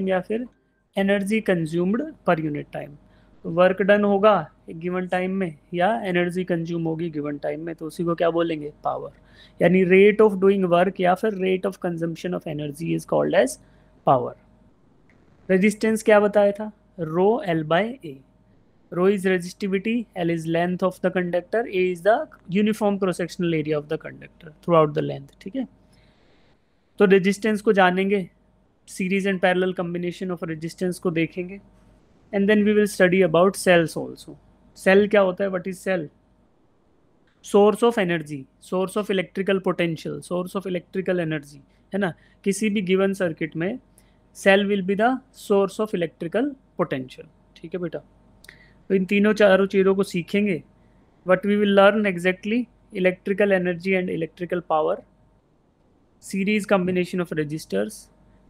Time या फिर energy consumed per unit time. तो वर्क डन होगा एक गिवन टाइम में या एनर्जी कंज्यूम होगी गिवन टाइम में, तो उसी को क्या बोलेंगे, पावर। यानी रेट ऑफ डूइंग वर्क या फिर rate of consumption of energy is called as power. Resistance क्या बताया था, rho L by A. Rho is resistivity, L is length of the conductor, A is the uniform cross sectional area of the conductor throughout the length। ठीक है, तो resistance को जानेंगे, series and parallel combination of resistance को देखेंगे, and then we will study about cells also. Cell क्या होता है, what is cell, source of energy, source of electrical potential, source of electrical energy, है ना। किसी भी गिवन सर्किट में cell will be the source of electrical potential. ठीक है बेटा, तो इन तीनों चारों चीज़ों को सीखेंगे। What we will learn exactly, electrical energy and electrical power, series combination of resistors,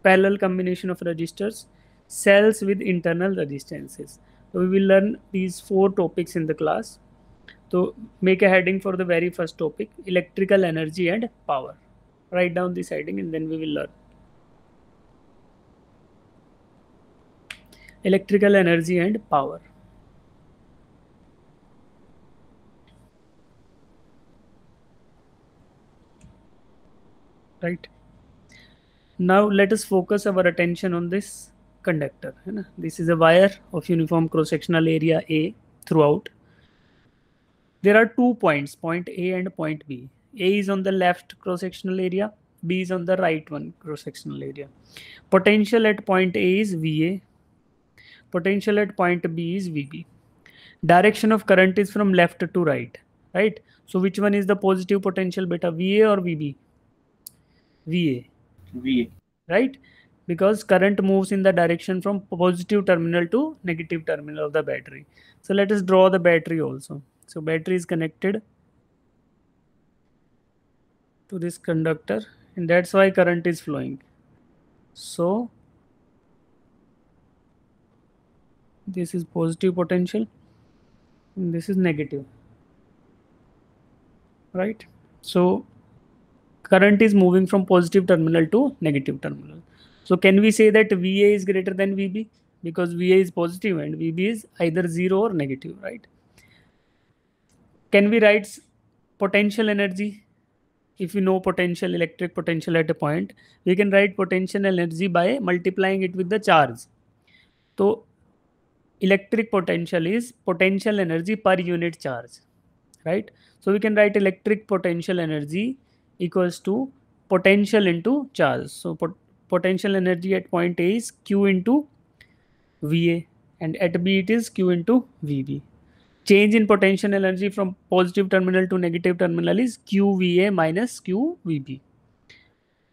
parallel combination of resistors, cells with internal resistances. So we will learn these 4 topics in the class. So make a heading for the very first topic, electrical energy and power. Write down this heading and then we will learn electrical energy and power. Right. Now let us focus our attention on this conductor, है ना। This is a wire of uniform cross sectional area A throughout. There are 2 points, point A and point B. A is on the left cross sectional area, B is on the right one cross sectional area. Potential at point A is VA, potential at point B is VB. Direction of current is from left to right, right? So which one is the positive potential beta, VA or VB? VA. VA. Right? Because current moves in the direction from positive terminal to negative terminal of the battery. So let us draw the battery also. So battery is connected to this conductor and that's why current is flowing. So this is positive potential and this is negative, right? So current is moving from positive terminal to negative terminal. So can we say that VA is greater than VB? Because VA is positive and VB is either 0 or negative, right? Can we write potential energy? If you know potential, electric potential at a point, we can write potential energy by multiplying it with the charge. So electric potential is potential energy per unit charge, right? So we can write electric potential energy equals to potential into charge. So potential energy at point A is Q into VA and at B it is Q into VB. Change in potential energy from positive terminal to negative terminal is QVA minus QVB.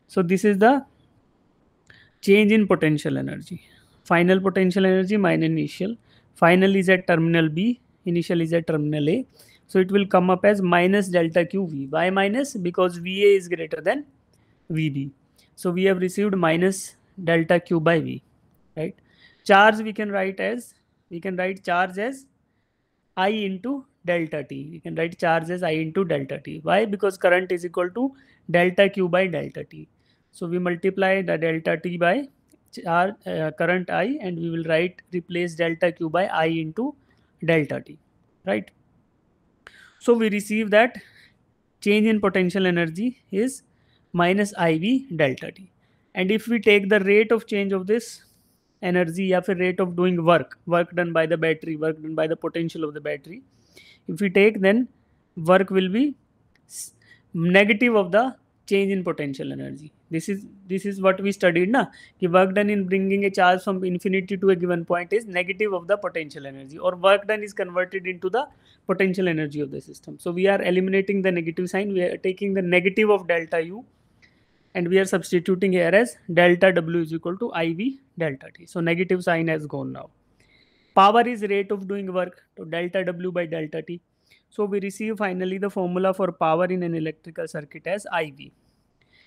So this is the change in potential energy. Final potential energy minus initial. Final is at terminal B, initial is at terminal A. So it will come up as minus delta QV. Why minus? Because VA is greater than VB. So we have received minus delta Q by V, right? Charge we can write charge as I into delta T. We can write charge as I into delta T. Why? Because current is equal to delta Q by delta T. So we multiply the delta T by current I and we will replace delta Q by I into delta T, right? So we receive that change in potential energy is minus IV delta T. And if we take the rate of change of this energy or rate of doing work done by the battery, work done by the potential of the battery, if we take, then work will be negative of the change in potential energy. This is what we studied na, ki work done in bringing a charge from infinity to a given point is negative of the potential energy, or work done is converted into the potential energy of the system. So we are eliminating the negative sign, we are taking the negative of delta U and we are substituting here as delta W is equal to IV delta T. So negative sign has gone now. Power is rate of doing work, so delta W by delta T. So we receive finally the formula for power in an electrical circuit as IV.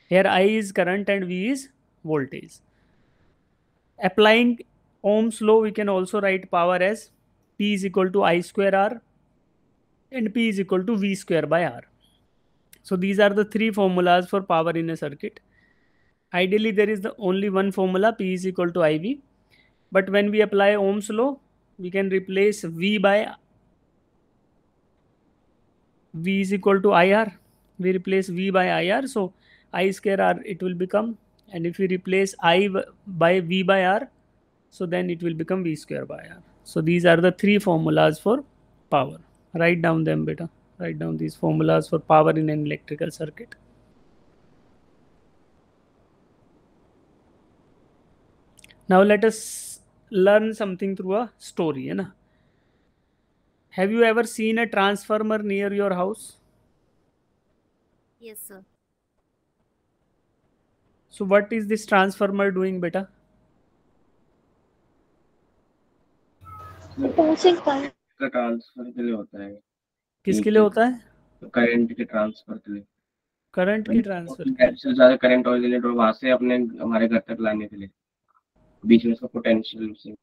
Here I is current and V is voltage. Applying Ohm's law, we can also write power as P is equal to I square R and P is equal to V square by R. So these are the 3 formulas for power in a circuit. Ideally, there is the only one formula, P is equal to IV. But when we apply Ohm's law, we can replace V by V is equal to IR. We replace V by IR. So I square R it will become. And if we replace I by V by R, so then it will become V square by R. So these are the three formulas for power. Write down them, beta. Write down these formulas for power in an electrical circuit. Now let us learn something through a story. Na? Have you ever seen a transformer near your house? Yes, sir. So what is this transformer doing, beta? का transfer के लिए होता है। किसके लिए होता है? Current के ट्रांसफर के लिए। करंट की ट्रांसफर। सबसे ज्यादा करंट ओरिजिनेट हो वहां से अपने हमारे घर तक लाने के लिए बीच में उसका पोटेंशियल से।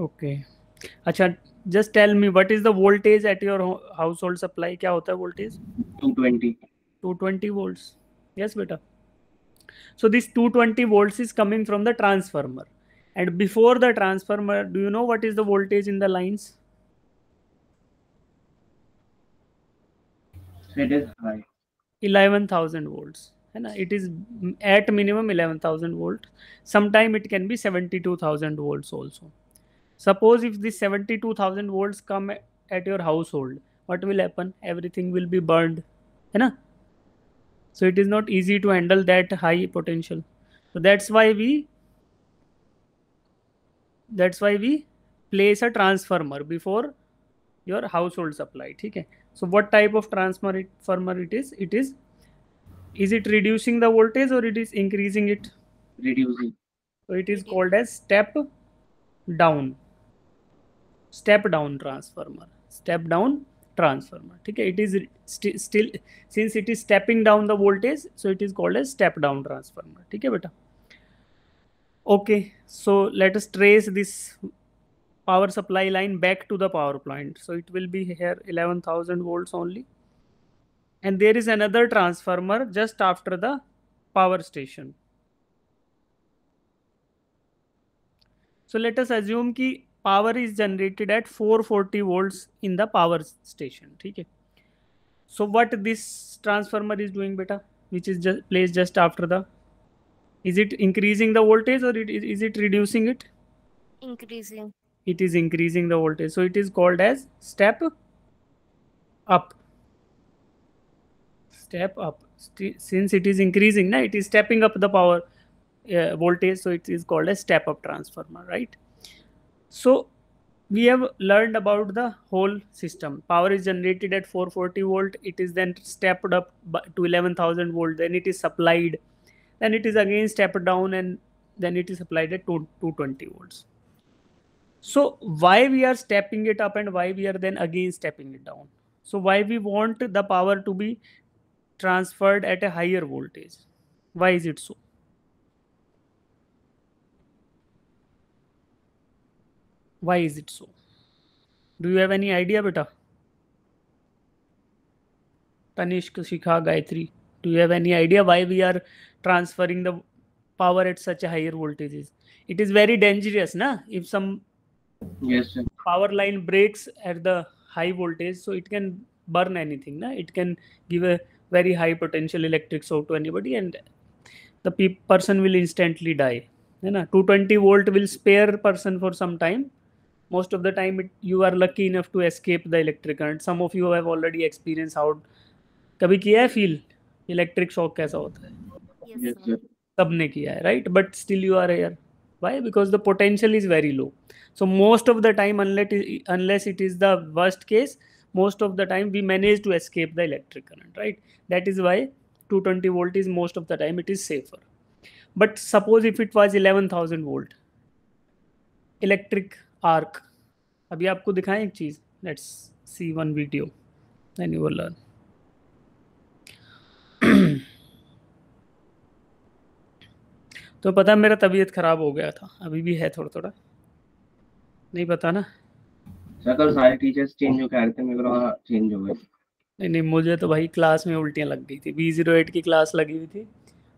ओके अच्छा, just tell me what is the voltage at your household supply? क्या होता है voltage? 220 volts. Yes beta. So this 220 volts is coming from the transformer, and before the transformer, do you know what is the voltage in the lines? It is high. 11,000 volts. It is at minimum 11,000 volts. Sometime it can be 72,000 volts also. Suppose if this 72,000 volts come at your household, what will happen? Everything will be burned. So it is not easy to handle that high potential. So that's why we place a transformer before your household supply. Okay. So what type of transformer it is? Is it reducing the voltage or it is increasing it? Reducing. So it is called as step down transformer. Step down transformer. Okay. It is still, since it is stepping down the voltage, so it is called as step down transformer. Okay, beta. Okay, so let us trace this power supply line back to the power plant. So it will be here 11,000 volts only. And there is another transformer just after the power station. So let us assume that power is generated at 440 volts in the power station. Okay. So what this transformer is doing, beta, which is just placed just after the, is it increasing the voltage or is it reducing it? Increasing. It is increasing the voltage. So it is called as step up. Step up. Since it is increasing, it is stepping up the power voltage. So it is called a step up transformer, right? So we have learned about the whole system. Power is generated at 440 volt. It is then stepped up to 11,000 volt. Then it is supplied. Then it is again stepped down, and then it is supplied at 220 volts. So why we are stepping it up and why we are then again stepping it down? So why we want the power to be transferred at a higher voltage? Why is it so? Why is it so? Do you have any idea, beta? Tanishk, Shikha, Gayatri, do you have any idea why we are transferring the power at such a higher voltages? It is very dangerous, na? If some power line breaks at the high voltage, so it can burn anything, na? It can give a very high potential electric shock to anybody, and the person will instantly die. 220 volt will spare person for some time. Most of the time you are lucky enough to escape the electric current. Some of you have already experienced how, कभी किया है feel electric shock कैसा होता है? Yes, सबने किया है, right? But still you are here. Why? Because the potential is very low. So most of the time, unless it is the worst case, most of the time we manage to escape the electric current, right? That is why 220 volt is most of the time it is safer. But suppose if it was 11,000 volt electric arc, अभी आपको दिखाएं एक चीज. Let's see one video, then you will learn. तो पता है मेरा तबीयत खराब हो गया था, अभी भी है थोड़ा थोड़ा, नहीं पता ना? कल सारे टीचर्स चेंज हो गए थे, मेरे को चेंज हो गए. नहीं, मुझे तो भाई क्लास में उल्टियाँ लग गई थी. B08 की क्लास लगी हुई थी,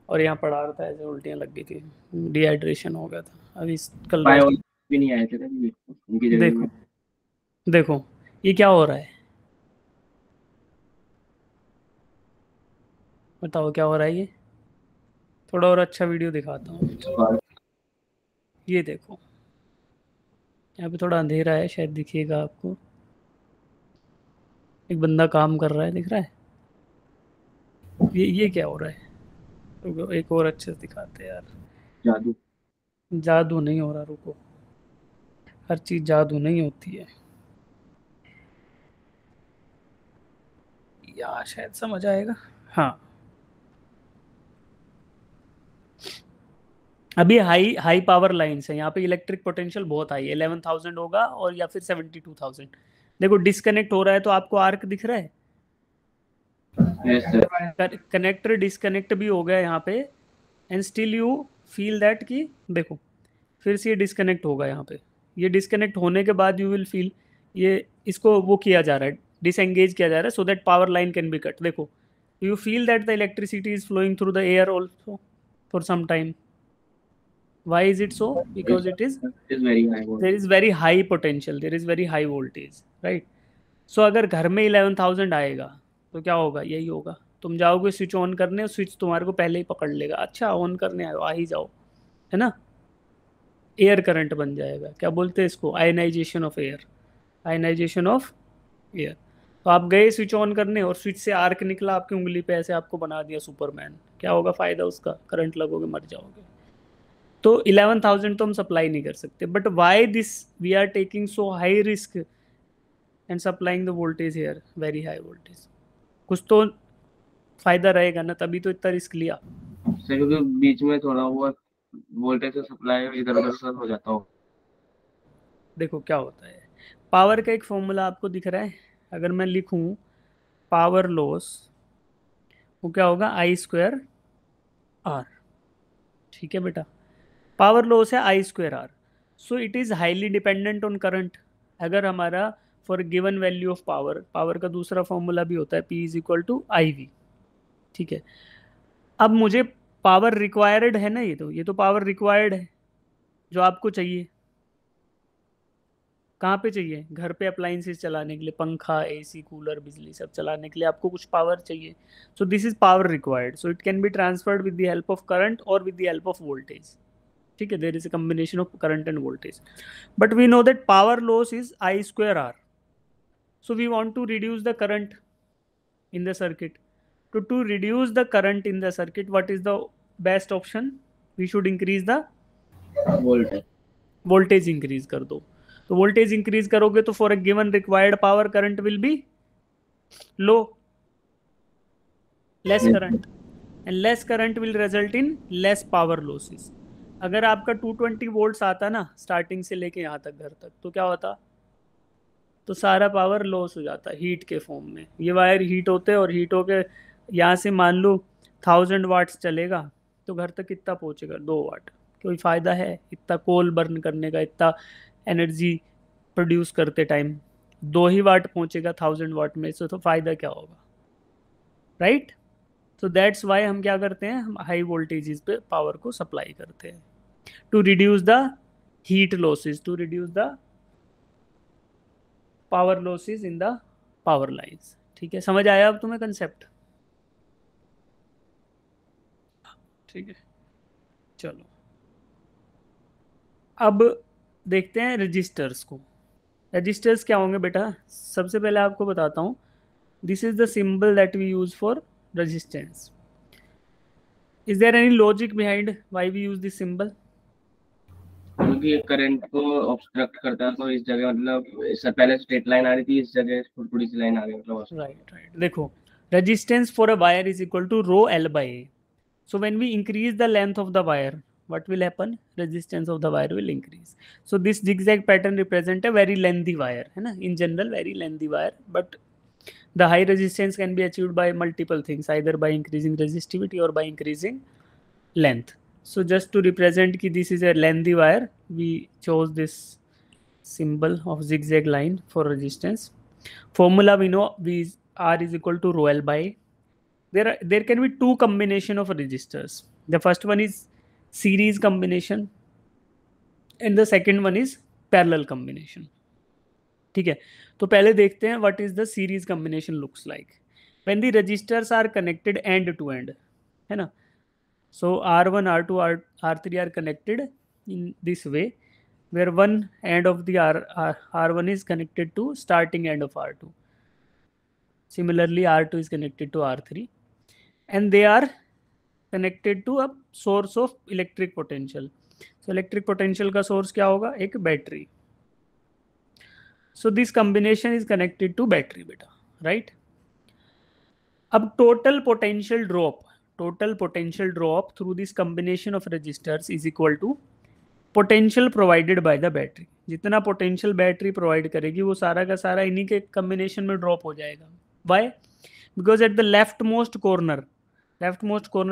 और यहाँ पढ़ा रहा था, ऐसे उल्टियाँ लग गई थी, डिहाइड्रेशन हो गया था। अभी कल बायो रात भी नहीं आए थे ना उनकी जगह देखो में। देखो ये क्या हो रहा है, बताओ क्या हो रहा है ये। थोड़ा और अच्छा वीडियो दिखाता हूँ, चलो ये देखो, यहाँ पे थोड़ा अंधेरा है, शायद दिखिएगा आपको। एक बंदा काम कर रहा है, दिख रहा है। ये क्या हो रहा है, रुको एक और अच्छे से दिखाते हैं यार। जादू। जादू नहीं हो रहा, रुको, हर चीज जादू नहीं होती है। या शायद समझ आएगा। हाँ, अभी हाई हाई पावर लाइन्स है, यहाँ पे इलेक्ट्रिक पोटेंशियल बहुत हाई है, 11,000 होगा और या फिर 72,000। देखो डिस्कनेक्ट हो रहा है तो आपको आर्क दिख रहा है, यस सर। कनेक्टर डिस्कनेक्ट भी हो गया यहाँ पे, and still you feel that कि देखो फिर से ये डिस्कनेक्ट होगा यहाँ पे। ये डिस्कनेक्ट होने के बाद यू विल फील ये इसको वो किया जा रहा है, डिसएंगेज किया जा रहा है, so that power line can be cut. देखो you feel that the electricity is flowing through the air also for some time. Why is it so? Because it is is very high there is very high potential, there is very high voltage, right? So अगर घर में 11,000 आएगा तो क्या होगा, यही होगा, तुम जाओगे स्विच ऑन करने, स्विच तुम्हारे को पहले ही पकड़ लेगा, अच्छा ऑन करने आए हो, आ ही जाओ, है ना। एयर करंट बन जाएगा, क्या बोलते हैं इसको, ionisation of air, ionisation of air. तो आप गए स्विच ऑन करने और स्विच से आर्क निकला आपकी उंगली पे, ऐसे आपको बना दिया सुपरमैन, क्या होगा फायदा उसका, करंट लगोगे मर जाओगे। तो 11,000 तो हम सप्लाई नहीं कर सकते, but why this we are taking so high risk and supplying the voltage here very high voltage, कुछ तो फायदा रहेगा ना, तभी तो इतना रिस्क लिया। सर, क्योंकि बीच में थोड़ा वो वोल्टेज से सप्लाई इधर उधर सर हो जाता हो। देखो क्या होता है, पावर का एक फॉर्मूला आपको दिख रहा है, अगर मैं लिखूं पावर लॉस, वो क्या होगा, आई स्क्वायर आर, ठीक है बेटा, पावर लॉस है I square R. So it is highly dependent on current. अगर हमारा for given value of power, power का दूसरा फॉर्मूला भी होता है P is equal to I V, ठीक है। अब मुझे पावर रिक्वायर्ड है ना, ये तो पावर रिक्वायर्ड है जो आपको चाहिए, कहाँ पे चाहिए, घर पे अप्लाइंसेस चलाने के लिए, पंखा एसी कूलर बिजली सब चलाने के लिए आपको कुछ पावर चाहिए। So this is power required, so it can be transferred with the help of current और with the help of voltage, ठीक है, there is a combination of current and voltage, but we know that power loss is I square R. So we want to reduce the current in the circuit. To reduce the current in the circuit, what is the best option? We should increase the voltage. voltage, increase कर दो। तो voltage increase करोगे तो for a given required power current will be low, less current, and less current will result in less power losses। अगर आपका 220 volts आता ना starting से लेके यहाँ तक घर तक, तो क्या होता, तो सारा पावर लॉस हो जाता है हीट के फॉर्म में। ये वायर हीट होते हैं और हीट होके यहाँ से मान लो 1000 वाट्स चलेगा तो घर तक कितना पहुँचेगा, 2 वाट। कोई फ़ायदा है इतना कोल बर्न करने का, इतना एनर्जी प्रोड्यूस करते टाइम 2 ही वाट पहुँचेगा 1000 वाट में से, तो फ़ायदा क्या होगा, राइट। तो दैट्स वाई हम क्या करते हैं, हम हाई वोल्टेजेस पे पावर को सप्लाई करते हैं to reduce the heat losses, to reduce the power losses in the power lines. ठीक है, समझ आया अब तुम्हें कंसेप्ट, ठीक है। चलो अब देखते हैं रजिस्टर्स को। रजिस्टर्स क्या होंगे बेटा, सबसे पहले आपको बताता हूँ, this is the symbol that we use for resistance. Is there any logic behind why we use this symbol? क्योंकि करंट को ऑब्स्ट्रक्ट करता है, तो इस जगह मतलब इससे पहले स्ट्रेट लाइन आ रही थी, इस जगह थोड़ी सी लाइन आ गई, मतलब राइट राइट। देखो resistance for a wire is equal to rho L by A. So when we increase the length of the wire, what will happen? Resistance of the wire will increase. So this zigzag pattern represent a very lengthy wire, है ना? In general, very lengthy wire, but the high resistance can be achieved by multiple things, either by increasing resistivity or by increasing length. So just to represent कि this is a lengthy wire, we chose this symbol of zigzag line for resistance. Formula we know, V R is equal to rho L by. There can be two combination of resistors. The first one is series combination and the second one is parallel combination. ठीक है, तो पहले देखते हैं what is the series combination looks like. When the registers are connected end to end, है ना, so R1, R2, R3 are connected in this way, where one end of the R1 is connected to starting end of R2. Similarly, R2 is connected to R3, and they are connected to a source of electric potential. So electric potential का source क्या होगा? एक battery. So this combination is connected to battery beta, right? अब total potential drop through this combination of resistors is equal to potential provided by the battery. जितना potential battery provide करेगी वो सारा का सारा इन्हीं के combination में drop हो जाएगा. Why? Because at the leftmost corner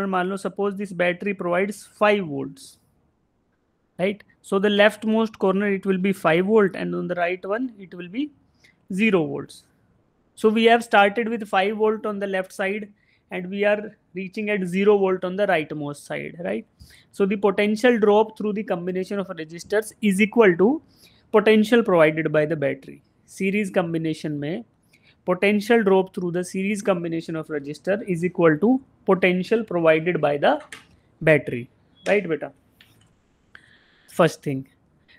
मान लो suppose this battery provides 5 volts, right? So the leftmost corner it will be 5 volt and on the right one it will be 0 volts. So we have started with 5 volt on the left side and we are reaching at 0 volt on the rightmost side, right? So the potential drop through the combination of resistors is equal to potential provided by the battery. Series combination में potential drop through the series combination of resistor is equal to potential provided by the battery, right beta? First thing.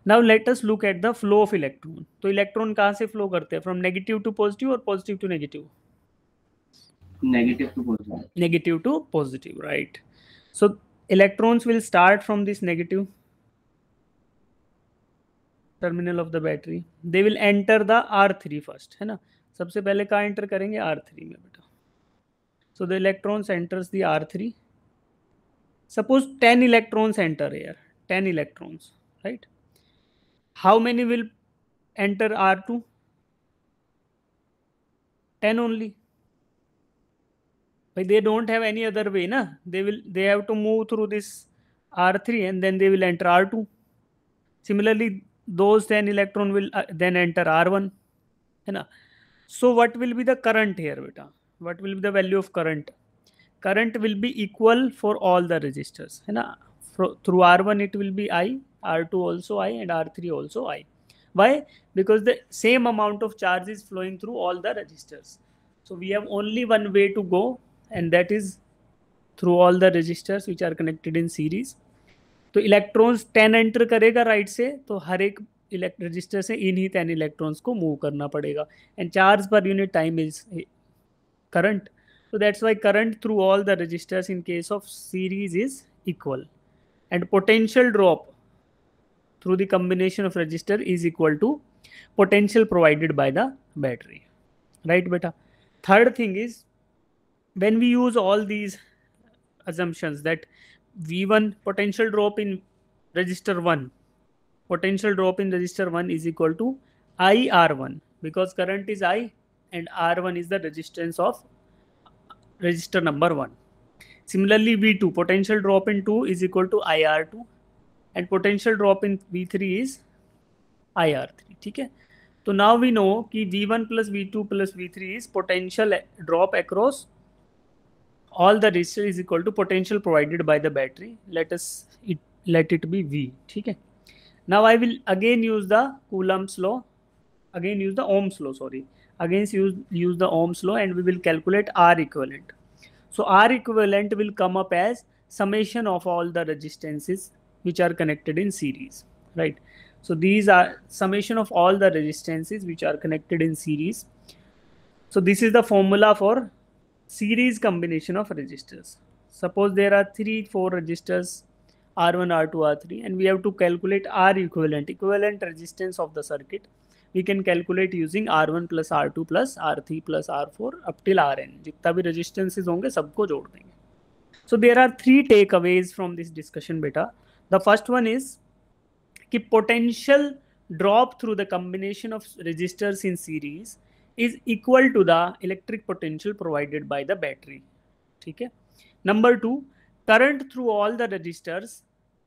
Now let us look at the flow of electron. तो electron कहाँ से flow करते हैं? From negative to positive or positive to negative? Negative to positive. Negative to positive, right? So electrons will start from this negative terminal of the battery. They will enter the R3 first, है ना? सबसे पहले कहाँ enter करेंगे? R3 में बेटा. So the electrons enters the R3. Suppose 10 electrons enter here. 10 electrons, right? How many will enter R2? 10 only. But they don't have any other way, na? They have to move through this R3 and then they will enter R2. Similarly, those 10 electron will then enter R1. है ना? So what will be the current here, beta? What will be the value of current? Current will be equal for all the resistors. है ना? Through R1 it will be I, R2 also I, and R3 also I. Why? Because the same amount of charge is flowing through all the resistors. So we have only one way to go, and that is through all the resistors which are connected in series. तो electrons 10 enter करेगा right से, तो हर एक register से इन्हीं 10 electrons को move करना पड़ेगा. And charge per unit time is current. So that's why current through all the resistors in case of series is equal, and potential drop through the combination of resistor is equal to potential provided by the battery, right beta? Third thing is, when we use all these assumptions that V1 potential drop in resistor 1, potential drop in resistor 1 is equal to IR1, because current is I and R1 is the resistance of resistor number 1. Similarly, V2 potential drop in 2 is equal to IR2 and potential drop in V3 is IR3. ठीक है, तो now we know कि V1 plus V2 plus V3 is potential drop across all the resistor is equal to potential provided by the battery. Let it be V. ठीक है. Now I will again use the Coulomb's law, again use the Ohm's law, again use the Ohm's law, and we will calculate R equivalent. So R equivalent will come up as summation of all the resistances which are connected in series, right? So these are summation of all the resistances which are connected in series. So this is the formula for series combination of resistors. Suppose there are 3-4 resistors R1, R2, R3, and we have to calculate R equivalent resistance of the circuit. We can calculate using R1 plus R2 plus R3 plus R4 up till Rn. जितना भी resistances होंगे सबको जोड़ देंगे. So there are 3 takeaways from this discussion beta. The first one is कि potential drop through the combination of resistors in series is equal to the electric potential provided by the battery. ठीक है. Number 2, current through all the resistors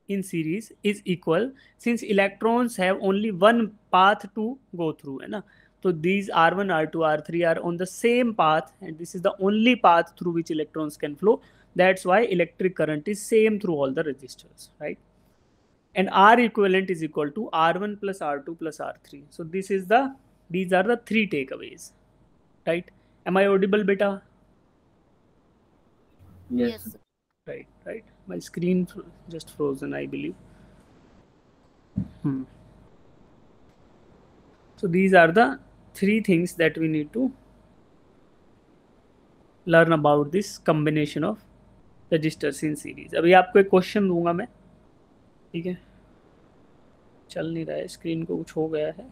in series is equal since electrons have only one path to go through, है ना. So these R1, R2, R3 are on the same path, and this is the only path through which electrons can flow. That's why electric current is same through all the resistors, right? And R equivalent is equal to R1 plus R2 plus R3. So these are the three takeaways, right? Am I audible, beta? Yes, Yes. sir. Right. My screen just frozen, I believe. So these are the three things that we need to learn about this combination of registers in series. अभी आपको एक question दूंगा मैं, ठीक है? चल नहीं रहा है, स्क्रीन को कुछ हो गया है,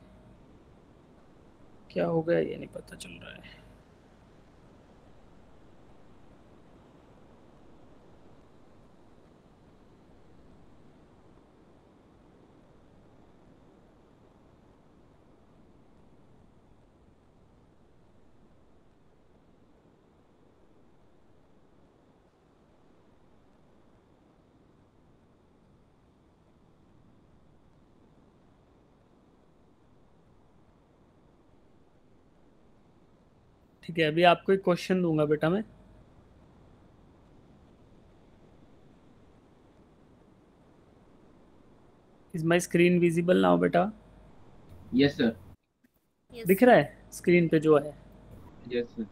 क्या हो गया ये नहीं पता चल रहा है. ठीक है, अभी आपको एक क्वेश्चन दूंगा बेटा मैं. Is my screen visible now बेटा? Yes, sir. Yes. दिख रहा है स्क्रीन पे जो है? Yes, sir.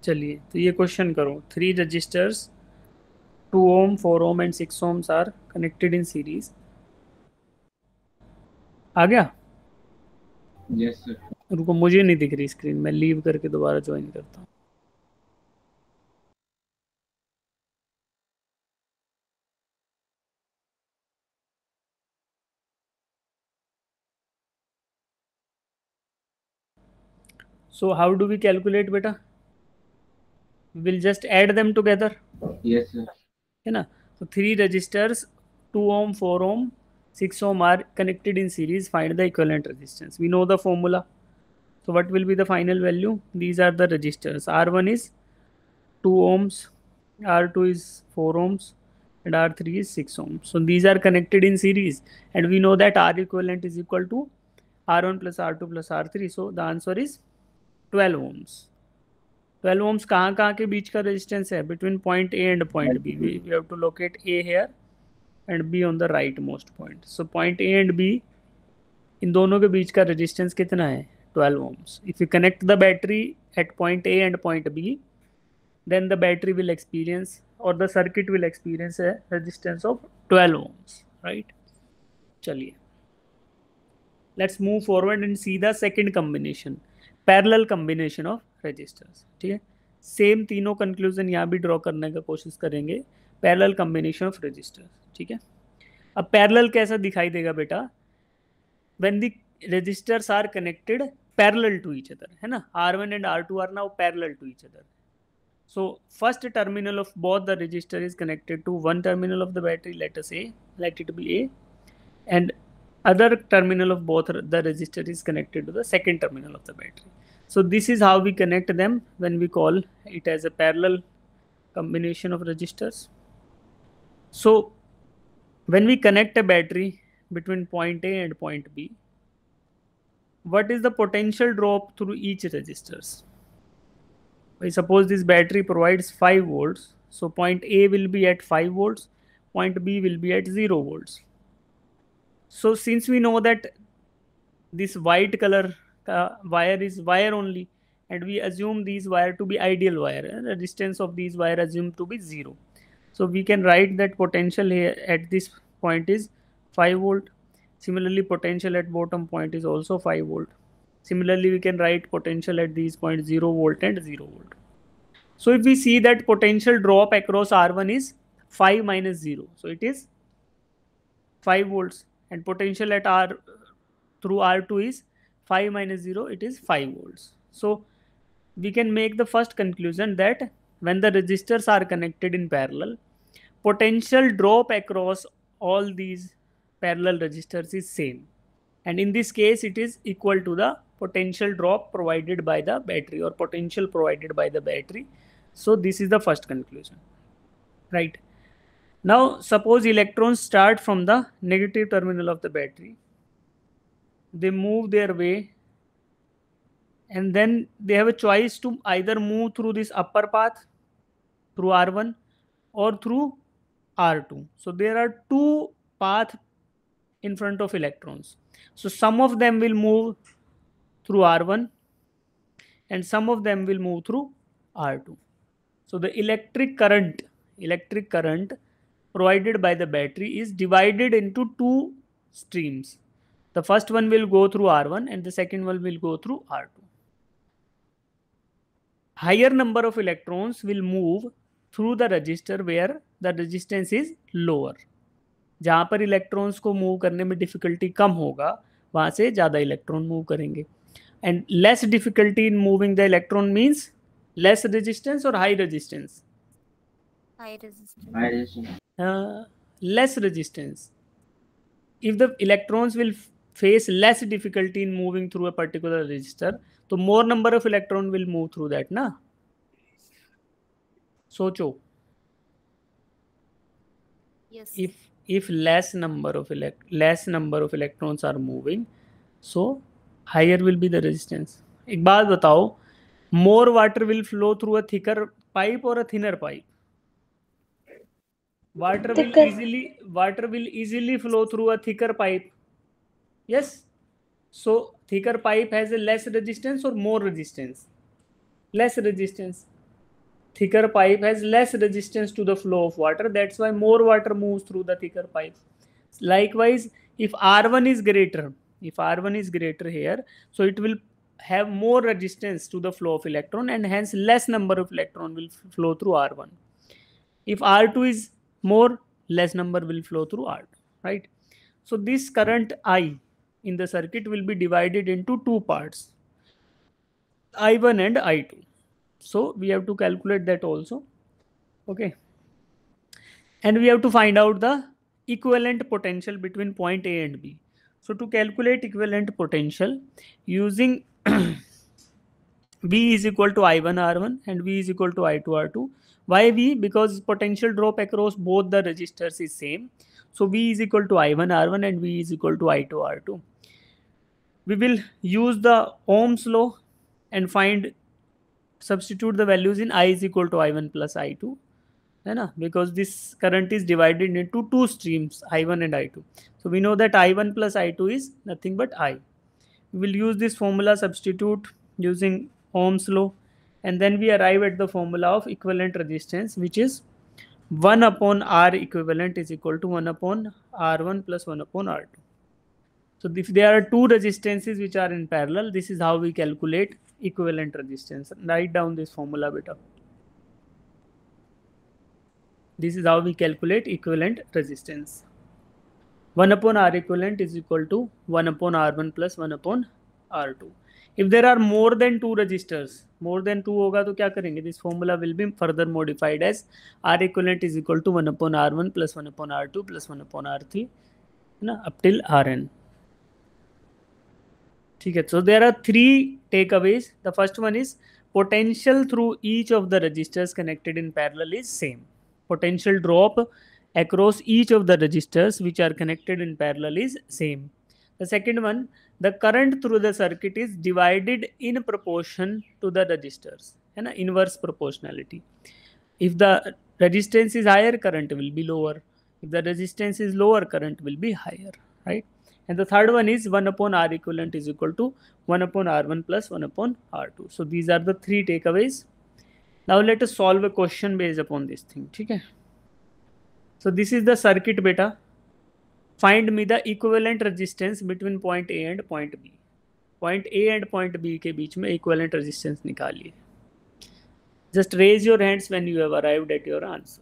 चलिए, तो ये क्वेश्चन करो. 3 registers 2 ohm, 4 ohm and 6 ohms are connected in series. आ गया? Yes, sir. रुको, मुझे नहीं दिख रही स्क्रीन, मैं लीव करके दोबारा ज्वाइन करता हूँ. So how do we calculate, beta? We will just add them together, Yes, sir. है ना? So 3 resistors 2 ohm, 4 ohm, 6 ohm are connected in series. Find the equivalent resistance. We know the formula. So what will be the final value? These are the resistors. R1 is 2 ohms, R2 is 4 ohms, and R3 is 6 ohms. So these are connected in series, and we know that R equivalent is equal to R1 plus R2 plus R3. So the answer is 12 ohms. 12 ohms कहाँ के बीच का resistance है? Between point A and point B. We have to locate A here and B on the rightmost point. So point A and B, इन दोनों के बीच का resistance कितना है? 12 ohms. If you connect the battery at point A and point B, then the battery will experience, or the circuit will experience, a resistance of 12 ohms, right? चलिए, let's move forward and see the second combination, parallel combination of resistors. ठीक है, same तीनों conclusion यहाँ भी draw करने का कोशिश करेंगे. पैरेलल कॉम्बिनेशन ऑफ रजिस्टर्स, ठीक है. अब पैरेलल कैसा दिखाई देगा बेटा? When the resistors are connected parallel to each other, है ना? R1 and R2 are now parallel to each other. So first terminal of both the resistor is connected to one terminal of the battery, let it be A, and other terminal of both the resistor is connected to the second terminal of the battery. So this is how we connect them when we call it as a parallel combination of resistors. So when we connect a battery between point A and point B, what is the potential drop through each resistors? I suppose this battery provides 5 volts. So point A will be at 5 volts, point B will be at 0 volts. So since we know that this white color wire is wire only, and we assume these wire to be ideal wire, the distance of these wire assumed to be 0. So we can write that potential here at this point is 5 volt. Similarly, potential at bottom point is also 5 volt. Similarly, we can write potential at these points 0 volt and 0 volt. So if we see that potential drop across R1 is 5 minus 0, so it is 5 volts, and potential at R through R2 is 5 minus 0, it is 5 volts. So we can make the first conclusion that when the resistors are connected in parallel, potential drop across all these parallel resistors is same, and in this case it is equal to the potential drop provided by the battery, or potential provided by the battery. So this is the first conclusion, right? Now suppose electrons start from the negative terminal of the battery, they move their way, and then they have a choice to either move through this upper path through R1 or through R2. So there are two paths in front of electrons. So some of them will move through R1 and some of them will move through R2. So the electric current provided by the battery is divided into two streams. The first one will go through R1 and the second one will go through R2. Higher number of electrons will move through the resistor where the resistance is lower. जहां पर electrons को move करने में difficulty कम होगा वहां से ज्यादा electron move करेंगे. And less difficulty in moving the electron means less resistance or high resistance. High resistance. High resistance. Less resistance. If the electrons will face less difficulty in moving through a particular resistor, तो more number of electron will move through that ना. सोचो. Yes. If less number of electrons are moving, so higher will be the resistance. एक बात बताओ, more water will flow through a thicker pipe or a thinner pipe? Water will easily flow through a thicker pipe. Yes. So thicker pipe has a less resistance or more resistance? Less resistance. Thicker pipe has less resistance to the flow of water. That's why more water moves through the thicker pipe. Likewise, if R1 is greater here, so it will have more resistance to the flow of electron and hence less number of electron will flow through R1. If R2 is more, less number will flow through R2, right? So this current I in the circuit will be divided into two parts, I1 and I2. So we have to calculate that also. Okay. And we have to find out the equivalent potential between point A and B. So to calculate equivalent potential using V is equal to I1 R1 and V is equal to I2 R2. Why V? Because potential drop across both the resistors is same. So V is equal to I1 R1 and V is equal to I2 R2. We will use the Ohm's law and substitute the values in I is equal to I1 plus I2. Because this current is divided into two streams, I1 and I2. So we know that I1 plus I2 is nothing but I. We will use this formula, substitute using Ohm's law, and then we arrive at the formula of equivalent resistance, which is 1 upon R equivalent is equal to 1 upon R1 plus 1 upon R2. So if there are two resistances which are in parallel, this is how we calculate equivalent resistance. Write down this formula, beta. This is how we calculate equivalent resistance. 1 upon R equivalent is equal to 1 upon R1 plus 1 upon R2. If there are more than two resistors, more than two होगा तो क्या करेंगे? This formula will be further modified as R equivalent is equal to 1 upon R1 plus 1 upon R2 plus 1 upon R3 up till Rn. ठीक है. So there are three takeaways. The first one is potential through each of the resistors connected in parallel is same. Potential drop across each of the resistors which are connected in parallel is same. The second one, the current through the circuit is divided in proportion to the resistors, inverse proportionality. If the resistance is higher, current will be lower. If the resistance is lower, current will be higher, right? And the third one is 1 upon R equivalent is equal to 1 upon R1 plus 1 upon R2. So these are the three takeaways. Now let us solve a question based upon this thing. Okay? So this is the circuit, beta. Find me the equivalent resistance between point A and point B. Point A and point B के बीच में equivalent resistance निकालिए. Just raise your hands when you have arrived at your answer.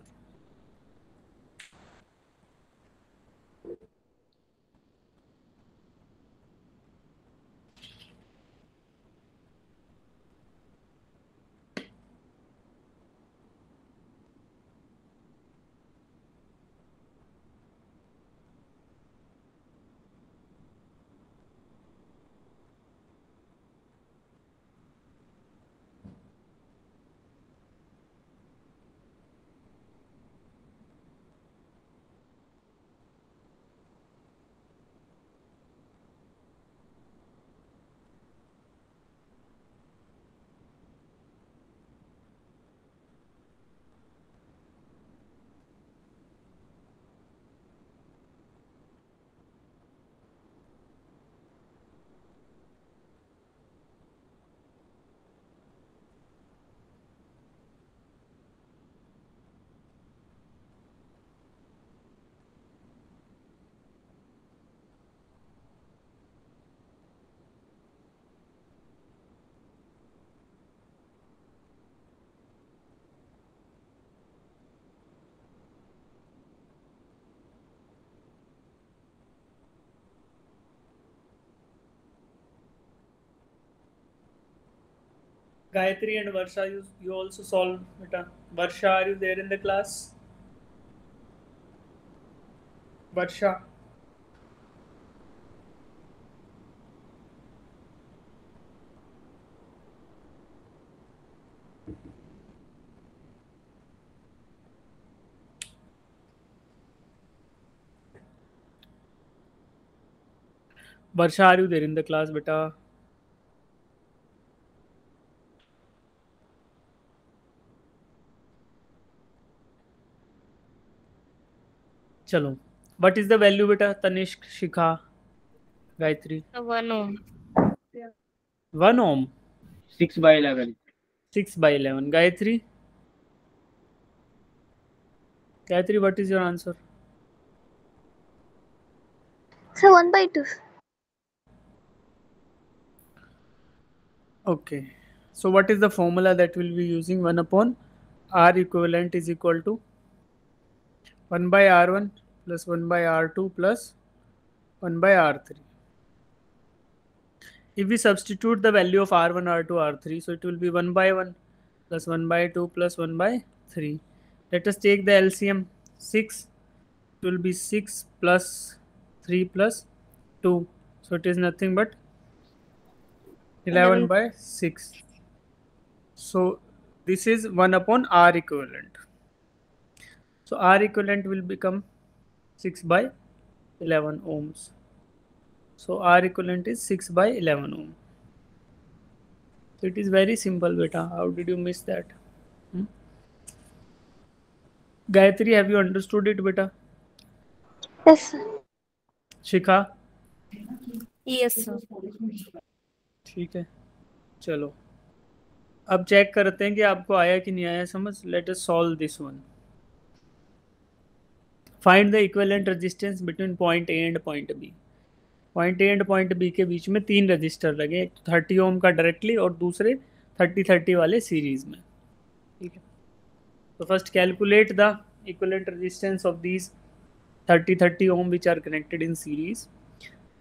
Gayatri and Varsha, you also solve beta. Varsha, are you there in the class? Varsha. Varsha, are you there in the class beta? चलो. What is the value beta? Tanishq, Shikha, Gayatri. 1 ohm. 1 ohm. 6/11. 6/11. Gayatri. Gayatri, what is your answer? So 1/2. Okay. So what is the formula that we'll be using? 1 upon R equivalent is equal to 1 by R1 plus 1 by R2 plus 1 by R3. If we substitute the value of R1, R2, R3, so it will be 1 by 1 plus 1 by 2 plus 1 by 3. Let us take the LCM. 6, it will be 6 plus 3 plus 2. So it is nothing but 11 by 6. So this is 1 upon R equivalent. So R equivalent will become 6 by 11 ohms. So R equivalent is 6 by 11 ohm. So it is very simple, beta. How did you miss that? Gayatri, have you understood it, beta? Yes, sir. Shikha. Yes, sir. ठीक है, चलो अब check करते हैं कि आपको आया कि नहीं आया समझ. Let us solve this one. Find the equivalent resistance between point A and point B. Point A and point B के बीच में 3 रजिस्टर लगे, एक 30 ओम का डायरेक्टली और दूसरे 30-30 वाले सीरीज में. ठीक है, तो first calculate the equivalent resistance of these 30-30 ohm which are connected in series.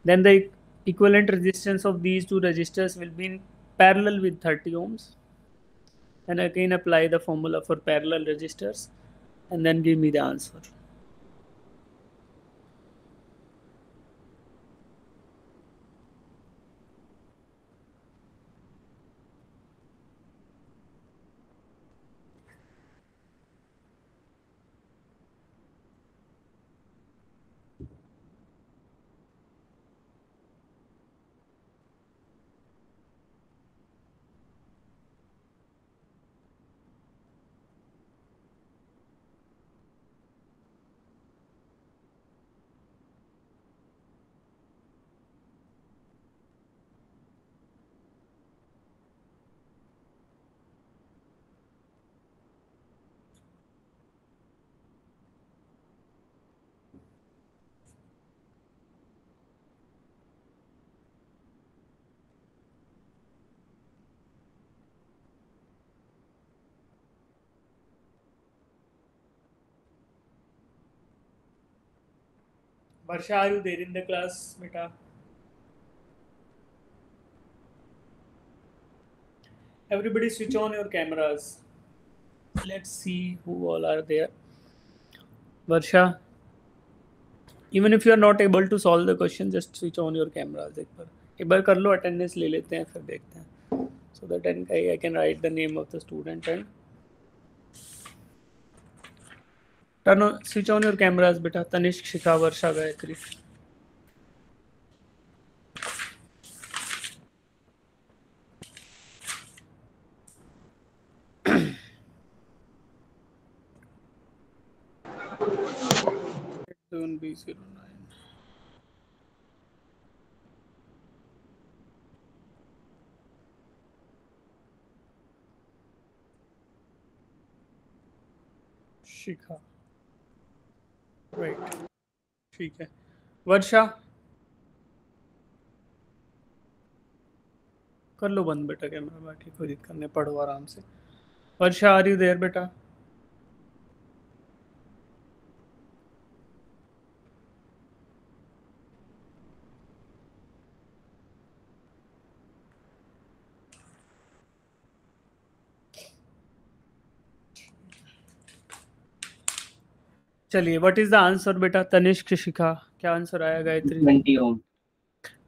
Then the equivalent resistance of these two resistors will be in parallel with 30 ohms. And again apply the formula for parallel resistors and then give me the answer. Varsha, are you there in the class, beta? Everybody switch on your cameras. Let's see who all are there. Varsha, even if you are not able to solve the question, just switch on your cameras. एक बार कर लो, attendance ले लेते हैं, फिर देखते हैं. So that I can write the name of the student and switch on your cameras, beta. Tanishq, Shikha, Varsha, Gayatri. B09. Shikha, right, ठीक है. वर्षा, कर लो बंद बेटा कैमरा, बैठी कोई दिक्कत नहीं, पढ़ो आराम से. वर्षा, आर यू देयर बेटा? चलिए, व्हाट इज द आंसर बेटा? तनिष्क, शिखा, क्या आंसर आया? गायत्री 20 ओम।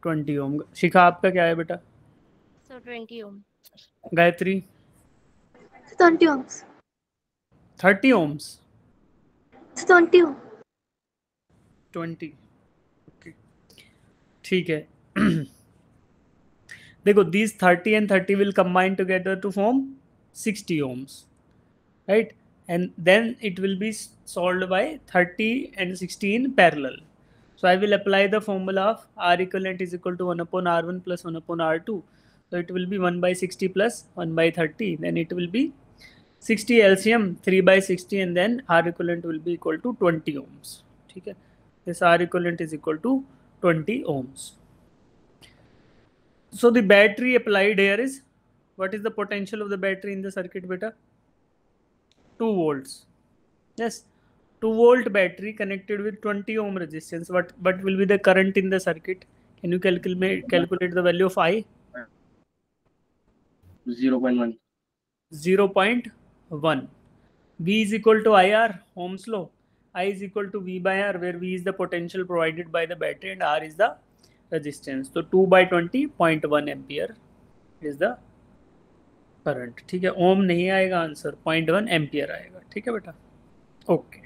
20 ओम। शिखा आपका क्या है बेटा? So 20 ohm. Gayatri 20 ohms. 30 ohms. 20 ohm. 20, okay, ठीक है। देखो, these 30 and 30 will combine together to form 60 ohms, right? And then it will be solved by 30 and 60 in parallel. So I will apply the formula of R equivalent is equal to 1 upon R1 plus 1 upon R2. So it will be 1 by 60 plus 1 by 30. Then it will be 60 LCM 3 by 60, and then R equivalent will be equal to 20 ohms. ठीक है, this R equivalent is equal to 20 ohms. So the battery applied here is, what is the potential of the battery in the circuit beta? 2 volts. Yes, 2 volt battery connected with 20 ohm resistance. What will be the current in the circuit? Can you calculate the value of I? 0.1. 0.1. V is equal to IR, Ohm's law. I is equal to V by R, where V is the potential provided by the battery and R is the resistance. So 2 by 20, 0.1 ampere is the current. ठीक है, ओम नहीं आएगा answer, 0.1 ampere आएगा। ठीक है बेटा, okay.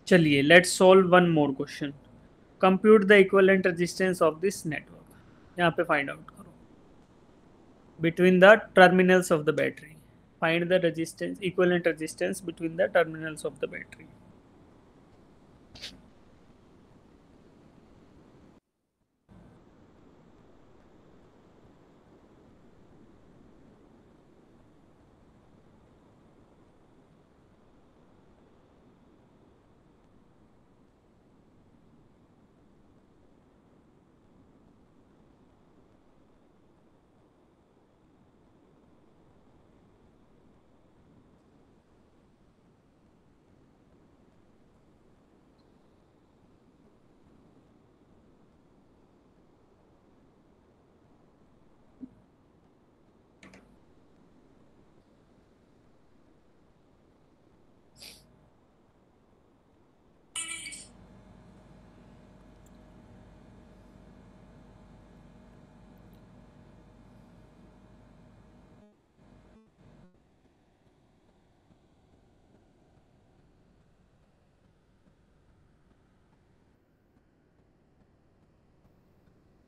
चलिए, let's solve one more question. Compute the equivalent resistance of this network. यहाँ पे फाइंड आउट करो between the terminals of the battery. Find the resistance, equivalent resistance between the terminals of the battery.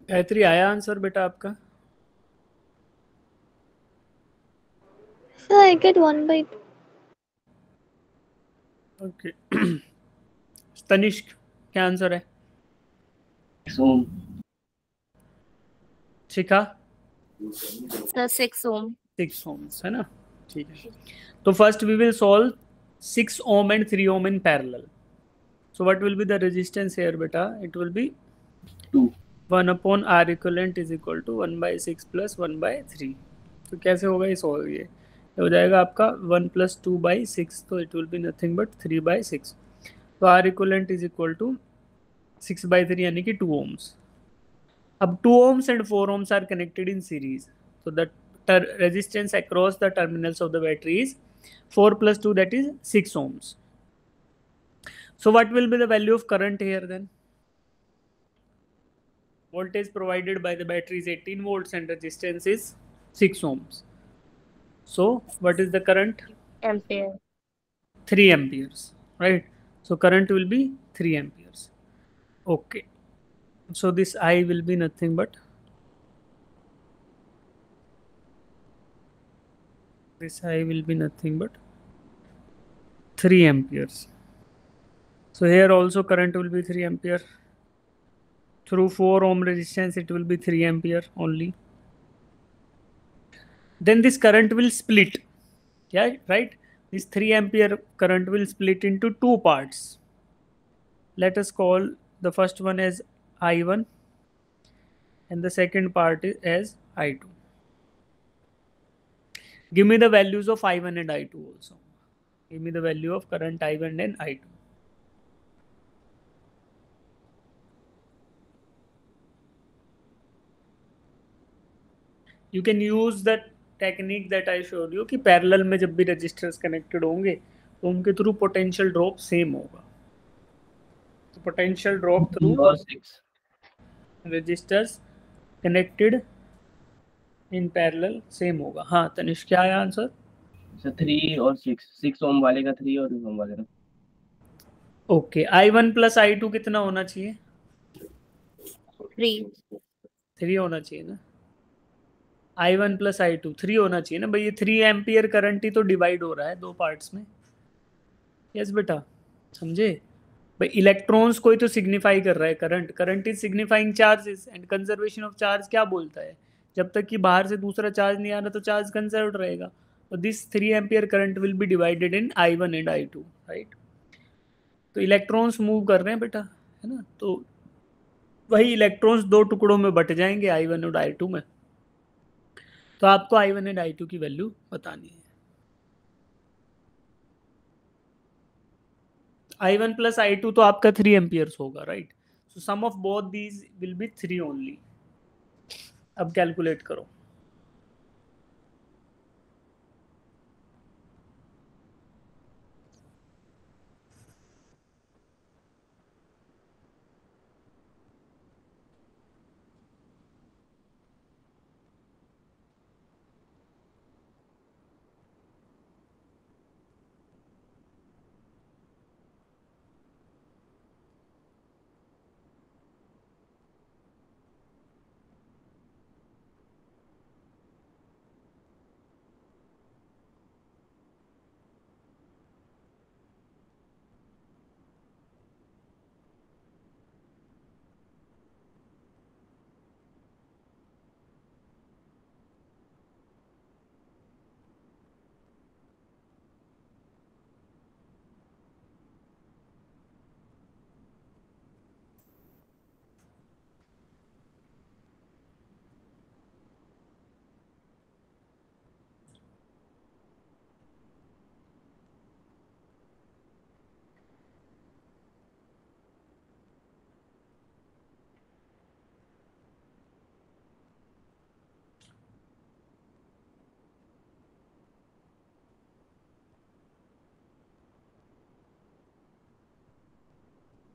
Gayatri, आया answer बेटा आपका? So I get 1 by 2. Okay. Tanishq, क्या answer है? 6 ओम। शिखा The 6 ohm. 6 ohms है ना? ठीक है, तो first we will solve 6 ohm and 3 ohm in parallel. So what will be the resistance here beta? It will be 2. 1 upon R equivalent is equal to 1 by 6 plus 1 by 3. तो कैसे होगा ये solve? ये हो जाएगा आपका 1 plus 2 by 6, तो it will be nothing but 3 by 6. तो R equivalent is equal to 6 by 3 यानी कि 2 ohms. अब 2 ohms and 4 ohms are connected in series. So the resistance across the terminals of the battery is 4 plus 2, that is 6 ohms. So what will be the value of current here then? Voltage provided by the battery is 18 volts and resistance is 6 ohms. So what is the current? Ampere. 3 amperes, right? So current will be 3 amperes. Okay. So this I will be nothing but, this I will be nothing but 3 amperes. So here also current will be 3 ampere. Through 4 ohm resistance it will be 3 ampere only. Then this current will split. Yeah, right? This 3 ampere current will split into 2 parts. Let us call the first one as I1 and the second part is as I2. Give me the values of I1 and I2 also. Give me the value of current I1 and I2. You can use the technique that I showed you कि parallel में जब भी registers connected होंगे तो उनके through potential drop same होगा। तो potential drop through 3 और 6। Resistors connected in parallel same होगा। हाँ तनिष्क, क्या है आंसर? सर 3 और 6 ओम वाले का 3 और 2 ओम वाले का। ओके, I1 प्लस I2 कितना होना चाहिए? 3. 3 होना चाहिए ना। I1 प्लस I2 3 होना चाहिए ना भाई। ये 3 एम्पियर करंट ही तो डिवाइड हो रहा है दो पार्ट्स में। यस बेटा, समझे भाई। इलेक्ट्रॉन्स को ही तो सिग्निफाई कर रहा है current. Current is signifying charges and conservation of charge क्या बोलता है? जब तक कि बाहर से दूसरा चार्ज नहीं आ रहा तो चार्ज कंजर्व्ड रहेगा। तो this 3 ampere current will be divided in I1 and I2, right. तो इलेक्ट्रॉन्स मूव कर रहे हैं बेटा, है ना। तो वही इलेक्ट्रॉन्स दो टुकड़ों में बट जाएंगे, I1 और I2 में। तो आपको I1 एंड I2 की वैल्यू बतानी है। I1 प्लस I2 तो आपका 3 एम्पियर्स होगा, right. So sum of both these will be 3 only. अब कैलकुलेट करो।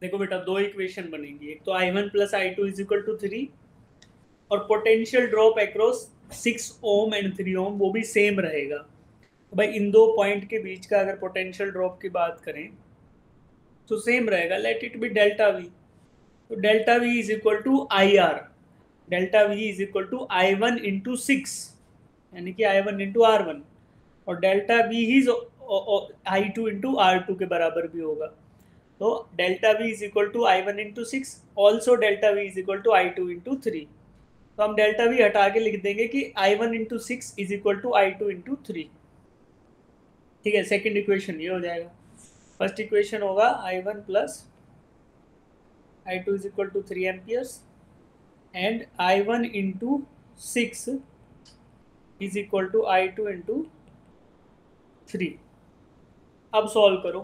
देखो बेटा, दो इक्वेशन बनेंगी। एक तो I1 plus I2 is equal to 3 और potential drop across 6 ohm and 3 ओम वो भी सेम रहेगा। तो भाई इन दो पॉइंट के बीच का अगर पोटेंशियल ड्रॉप की बात करें तो सेम रहेगा। Let it be delta V. तो delta V is equal to I R. Delta V is equal to I1 into 6, यानी कि I1 इंटू R1। और delta V is I2 into R2 के बराबर भी होगा। तो delta V is equal to I1 into 6, also delta V is equal to I2 into 3। तो हम डेल्टा वी हटा के लिख देंगे कि I1 into 6 is equal to I2 into 3। ठीक है, सेकेंड इक्वेशन ये हो जाएगा। फर्स्ट इक्वेशन होगा I1 plus I2 is equal to 3 amperes and I1 into 6 is equal to I2 into 3। अब सॉल्व करो।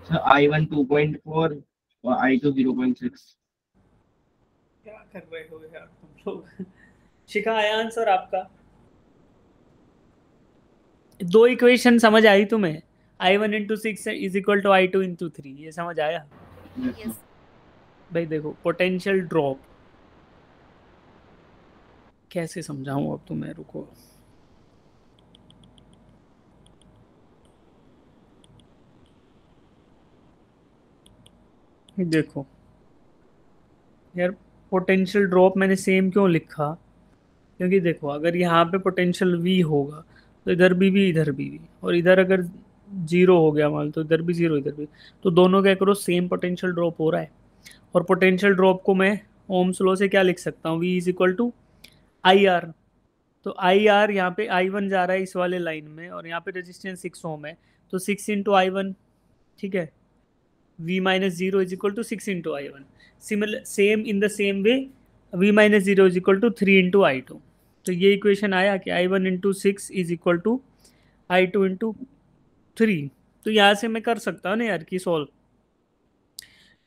सर I1 2.4 और I2 0.6। क्या कर रहे हो यार तुम लोग? शिखा, आया आंसर आपका? दो इक्वेशन समझ आई तुम्हें? I1 into 6 is equal to I2 into 3, ये समझ आया? Yes. भाई देखो, पोटेंशियल ड्रॉप कैसे समझाऊं अब तुम्हें, रुको। देखो यार पोटेंशियल ड्रॉप मैंने सेम क्यों लिखा, क्योंकि देखो अगर यहाँ पे पोटेंशियल V होगा तो इधर भी V इधर भी V, और इधर अगर जीरो हो गया मान, तो इधर भी जीरो इधर भी, तो दोनों क्या करो सेम पोटेंशियल ड्रॉप हो रहा है। और पोटेंशियल ड्रॉप को मैं ओम्स लॉ से क्या लिख सकता हूँ, V is equal to I R. तो आई आर यहाँ पे I1 जा रहा है इस वाले लाइन में, और यहाँ पे रेजिस्टेंस 6 ओम है, तो 6 इंटू I1, ठीक है, V minus zero is equal to 6 into I1। Similar same in the same way V minus zero is equal to 3 into I2। तो ये इक्वेशन आया कि I1 into 6 is equal to I2 into 3। तो यहाँ से मैं कर सकता हूँ ना यार कि सॉल्व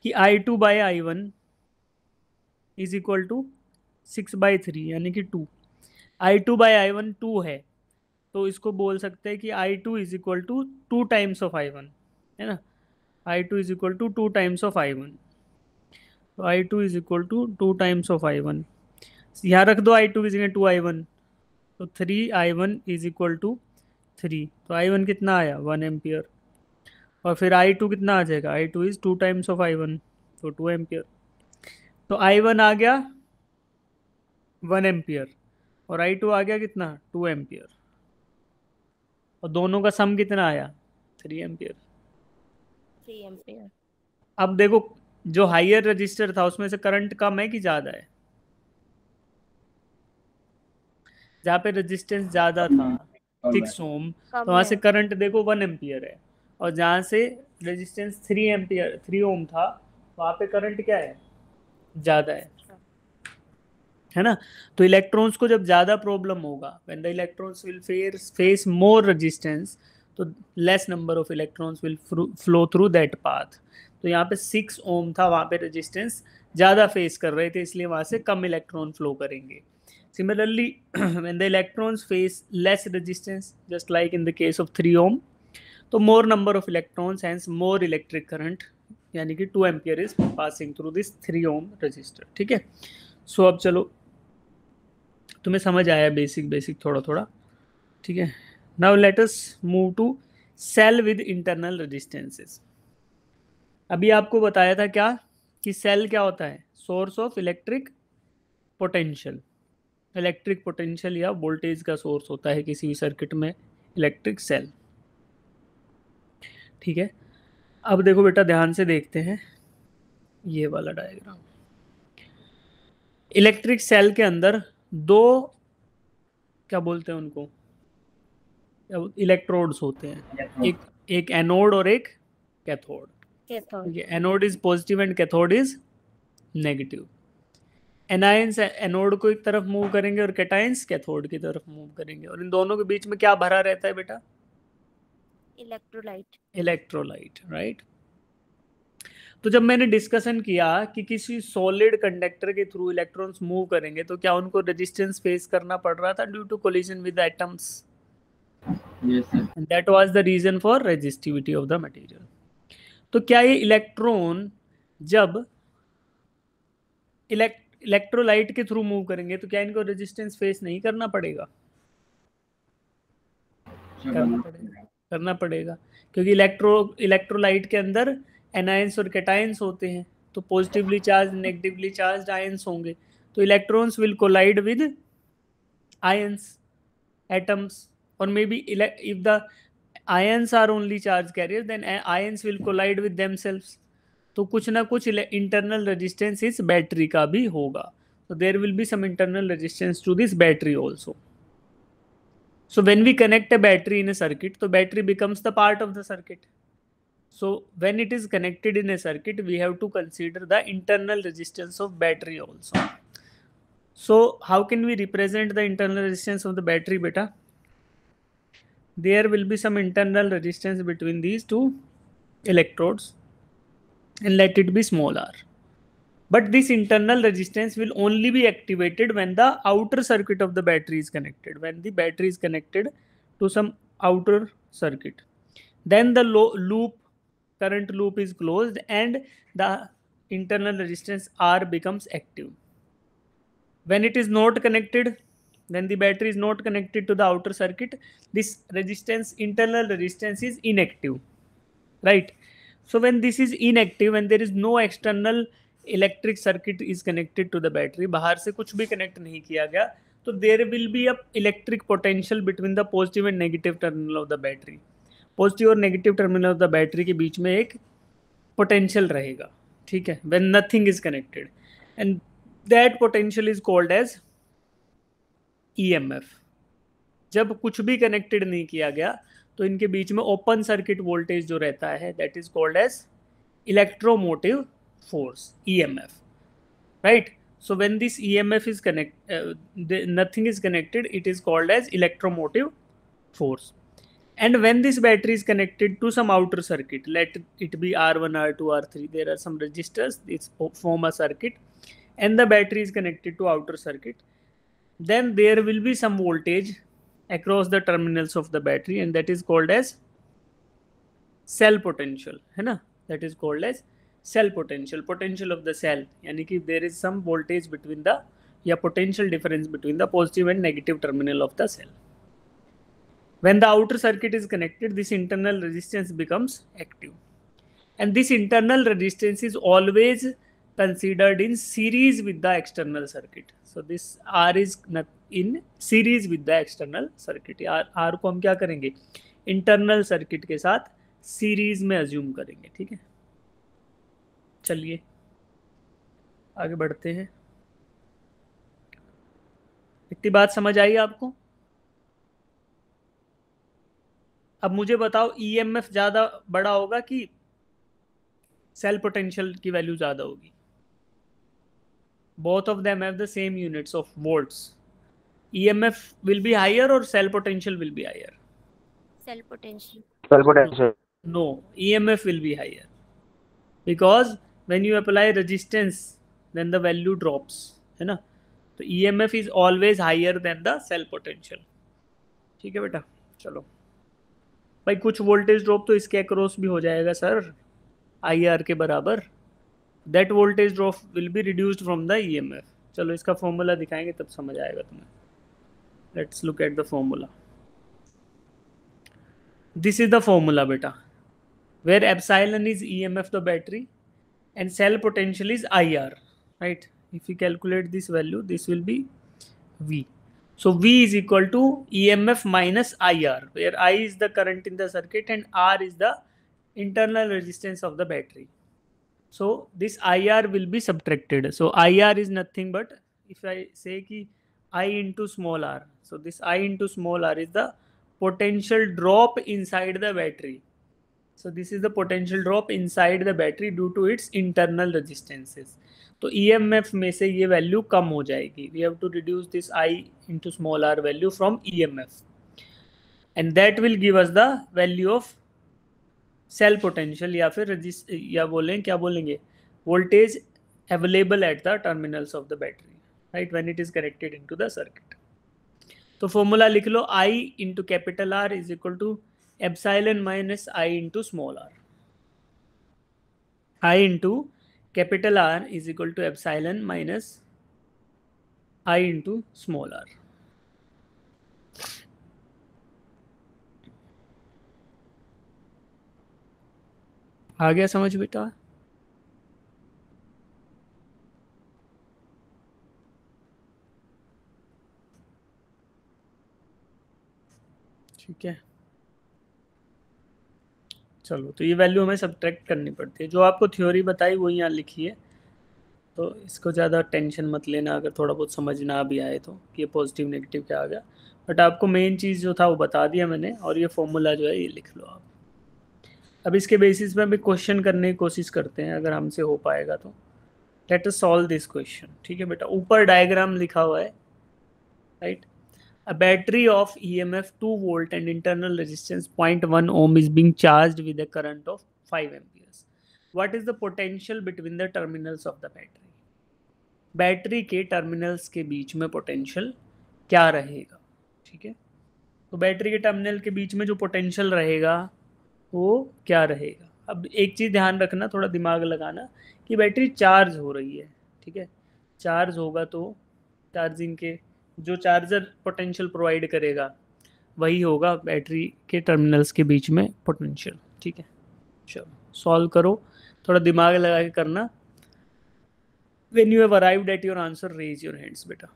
कि I2 bye I1 is equal to 6/3 यानी कि 2। I2 बाय I1 2 है, तो इसको बोल सकते हैं कि I2 is equal to 2 times of I1, है ना। I2 is equal to 2 times of I1, तो I2 is equal to 2 times of I1। यहाँ रख दो I2 की जगह 2I1, तो 3I1 इज इक्वल टू 3। तो I1 कितना आया 1 एम्पियर, और फिर I2 कितना आ जाएगा, I2 is 2 times of I1, तो 2 एम्पियर। तो I1 आ गया 1 एम्पियर और I2 आ गया कितना 2 एम्पियर, और दोनों का सम कितना आया 3 एम्पियर। 3 एम्पियर। अब देखो जो हायर रजिस्टर था उसमें से करंट कम है कि ज्यादा है, जहाँ पे रेजिस्टेंस ज्यादा था 6 ओम, तो वहां से करंट देखो 1 एम्पियर है, और जहाँ से रेजिस्टेंस 3 ओम था वहां पे करंट क्या है ज्यादा है ना। तो इलेक्ट्रॉन्स को जब ज्यादा प्रॉब्लम होगा, when the electrons will face more resistance, तो less number of electrons will flow through that path. तो यहाँ पे 6 ओम था, वहां पे रेजिस्टेंस ज्यादा फेस कर रहे थे, इसलिए वहां से कम इलेक्ट्रॉन फ्लो करेंगे। Similarly, when the electrons face less resistance, just like in the case of 3 ohm, तो more number of electrons, hence more electric current, यानी कि 2 ampere is passing through this 3 ohm resistor, ठीक है। सो अब चलो तुम्हें समझ आया बेसिक थोड़ा थोड़ा, ठीक है। Now let us move to cell with internal resistances. अभी आपको बताया था क्या कि सेल क्या होता है, source of electric potential. Electric potential या वोल्टेज का सोर्स होता है किसी भी सर्किट में इलेक्ट्रिक सेल, ठीक है। अब देखो बेटा ध्यान से देखते हैं ये वाला डायग्राम। इलेक्ट्रिक सेल के अंदर दो क्या बोलते हैं उनको, इलेक्ट्रोड्स होते हैं, एक एनोड और एक cathode. Anode is positive and cathode is negative. Anions anode को एक तरफ मूव करेंगे और कैटायंस कैथोड की तरफ मूव करेंगे, और इन दोनों के बीच में क्या भरा रहता है बेटा, इलेक्ट्रोलाइट, राइट। तो जब मैंने डिस्कशन किया कि किसी सॉलिड कंडक्टर के थ्रू इलेक्ट्रॉन्स मूव करेंगे तो क्या उनको रेजिस्टेंस फेस करना पड़ रहा था due to collision with atoms, that was the reason for resistivity of the material. तो क्या ये इलेक्ट्रॉन जब इलेक्ट्रोलाइट के थ्रू मूव करेंगे तो क्या इनको रेजिस्टेंस फेस नहीं करना पड़ेगा, करना पड़ेगा, क्योंकि इलेक्ट्रोलाइट के अंदर एनायंस और कैटायंस होते हैं, तो positively charge negatively charge ions होंगे, तो electrons will collide with ions atoms, और maybe if the ions are only charge carrier then ions will collide with themselves. तो कुछ ना कुछ इंटरनल रेजिस्टेंस इस बैटरी का भी होगा, so there will be some internal resistance to this battery also. So when we connect a battery in a circuit, so battery becomes the part of the circuit. So when it is connected in a circuit, we have to consider the internal resistance of battery also. So how can we represent the internal resistance of the battery, beta? There will be some internal resistance between these two electrodes, and let it be small r. But this internal resistance will only be activated when the outer circuit of the battery is connected. When the battery is connected to some outer circuit, then the current loop is closed and the internal resistance R becomes active. When it is not connected, when the battery is not connected to the outer circuit, this internal resistance is inactive, right? So when this is inactive and there is no external electric circuit is connected to the battery, बाहर से कुछ भी connect नहीं किया गया, तो there will be a electric potential between the positive and negative terminal of the battery. Positive और negative terminal of the battery के बीच में एक पोटेंशियल रहेगा, ठीक है, when nothing is connected, and that potential is called as EMF. जब कुछ भी कनेक्टेड नहीं किया गया तो इनके बीच में ओपन सर्किट वोल्टेज जो रहता है, that is called as electromotive force, EMF, right? So when this EMF is nothing is connected, it is called as electromotive force. And when this battery is connected to some outer circuit, let it be R1, R2, R3, there are some resistors, this form a circuit, and the battery is connected to outer circuit, then there will be some voltage across the terminals of the battery, and that is called as cell potential, है ना? That is called as cell potential, potential of the cell, यानी कि there is some voltage between the या potential difference between the positive and negative terminal of the cell. When the outer circuit is connected, this internal resistance becomes active, and this internal resistance is always considered in series with the external circuit. So this R is in series with the external circuit. R को हम क्या करेंगे, internal circuit के साथ series में assume करेंगे, ठीक है? चलिए आगे बढ़ते हैं। इतनी बात समझ आई आपको? अब मुझे बताओ, ईएमएफ ज्यादा बड़ा होगा कि सेल पोटेंशियल की वैल्यू ज्यादा होगी? Both of them have the same units of volts. EMF will be higher or cell potential will be higher? Cell potential. Cell potential. No, EMF will be higher because when you apply resistance, then the value drops, है ना? तो EMF is always higher than the cell potential. ठीक है बेटा, चलो भाई कुछ voltage drop तो इसके अक्रॉस भी हो जाएगा सर, IR के बराबर. That voltage drop will be reduced from the EMF. चलो इसका फॉर्मूला दिखाएंगे तब समझ आएगा तुम्हें. Let's look at the formula. This is the formula beta, where epsilon is EMF the battery and cell potential is IR, right? If you calculate this value, this will be V. So V is equal to EMF minus IR, where I is the current in the circuit and R is the internal resistance of the battery. So this IR will be subtracted. So IR is nothing but, if I say ki I into small r, so this I into small r is the potential drop inside the battery. So this is the potential drop inside the battery due to its internal resistances. तो EMF में से ये value कम हो जाएगी. We have to reduce this I into small r value from EMF, and that will give us the value of cell potential या फिर या बोलें क्या बोलेंगे, voltage available at the terminals of the battery, right, when it is connected into the circuit. तो formula लिख लो, I into capital R is equal to epsilon minus I into small r. I into capital R is equal to epsilon minus I into small r. आ गया समझ बेटा? ठीक है, चलो तो ये वैल्यू हमें सब्ट्रैक्ट करनी पड़ती है. जो आपको थ्योरी बताई वो यहाँ लिखी है, तो इसको ज़्यादा टेंशन मत लेना अगर थोड़ा बहुत समझ ना भी आए तो, कि ये पॉजिटिव नेगेटिव क्या आ गया. बट आपको मेन चीज़ जो था वो बता दिया मैंने, और ये फॉर्मूला जो है ये लिख लो आप. अब इसके बेसिस पे अभी क्वेश्चन करने की कोशिश करते हैं, अगर हमसे हो पाएगा तो. Late us solve this question. ठीक है बेटा, ऊपर डायग्राम लिखा हुआ है, right. A battery of EMF 2 volt and internal resistance 0.1 ohm is being charged with a current of 5 amperes. What is the potential between the terminals of the battery? Battery के terminals के बीच में potential क्या रहेगा? ठीक है, तो battery के टर्मिनल के बीच में जो पोटेंशियल रहेगा वो क्या रहेगा? अब एक चीज़ ध्यान रखना, थोड़ा दिमाग लगाना, कि बैटरी चार्ज हो रही है. ठीक है, चार्ज होगा तो चार्जिंग के जो चार्जर पोटेंशियल प्रोवाइड करेगा वही होगा बैटरी के टर्मिनल्स के बीच में पोटेंशियल. ठीक है, चलो सॉल्व करो, थोड़ा दिमाग लगा के करना. When you have arrived at your answer, raise your hands, beta.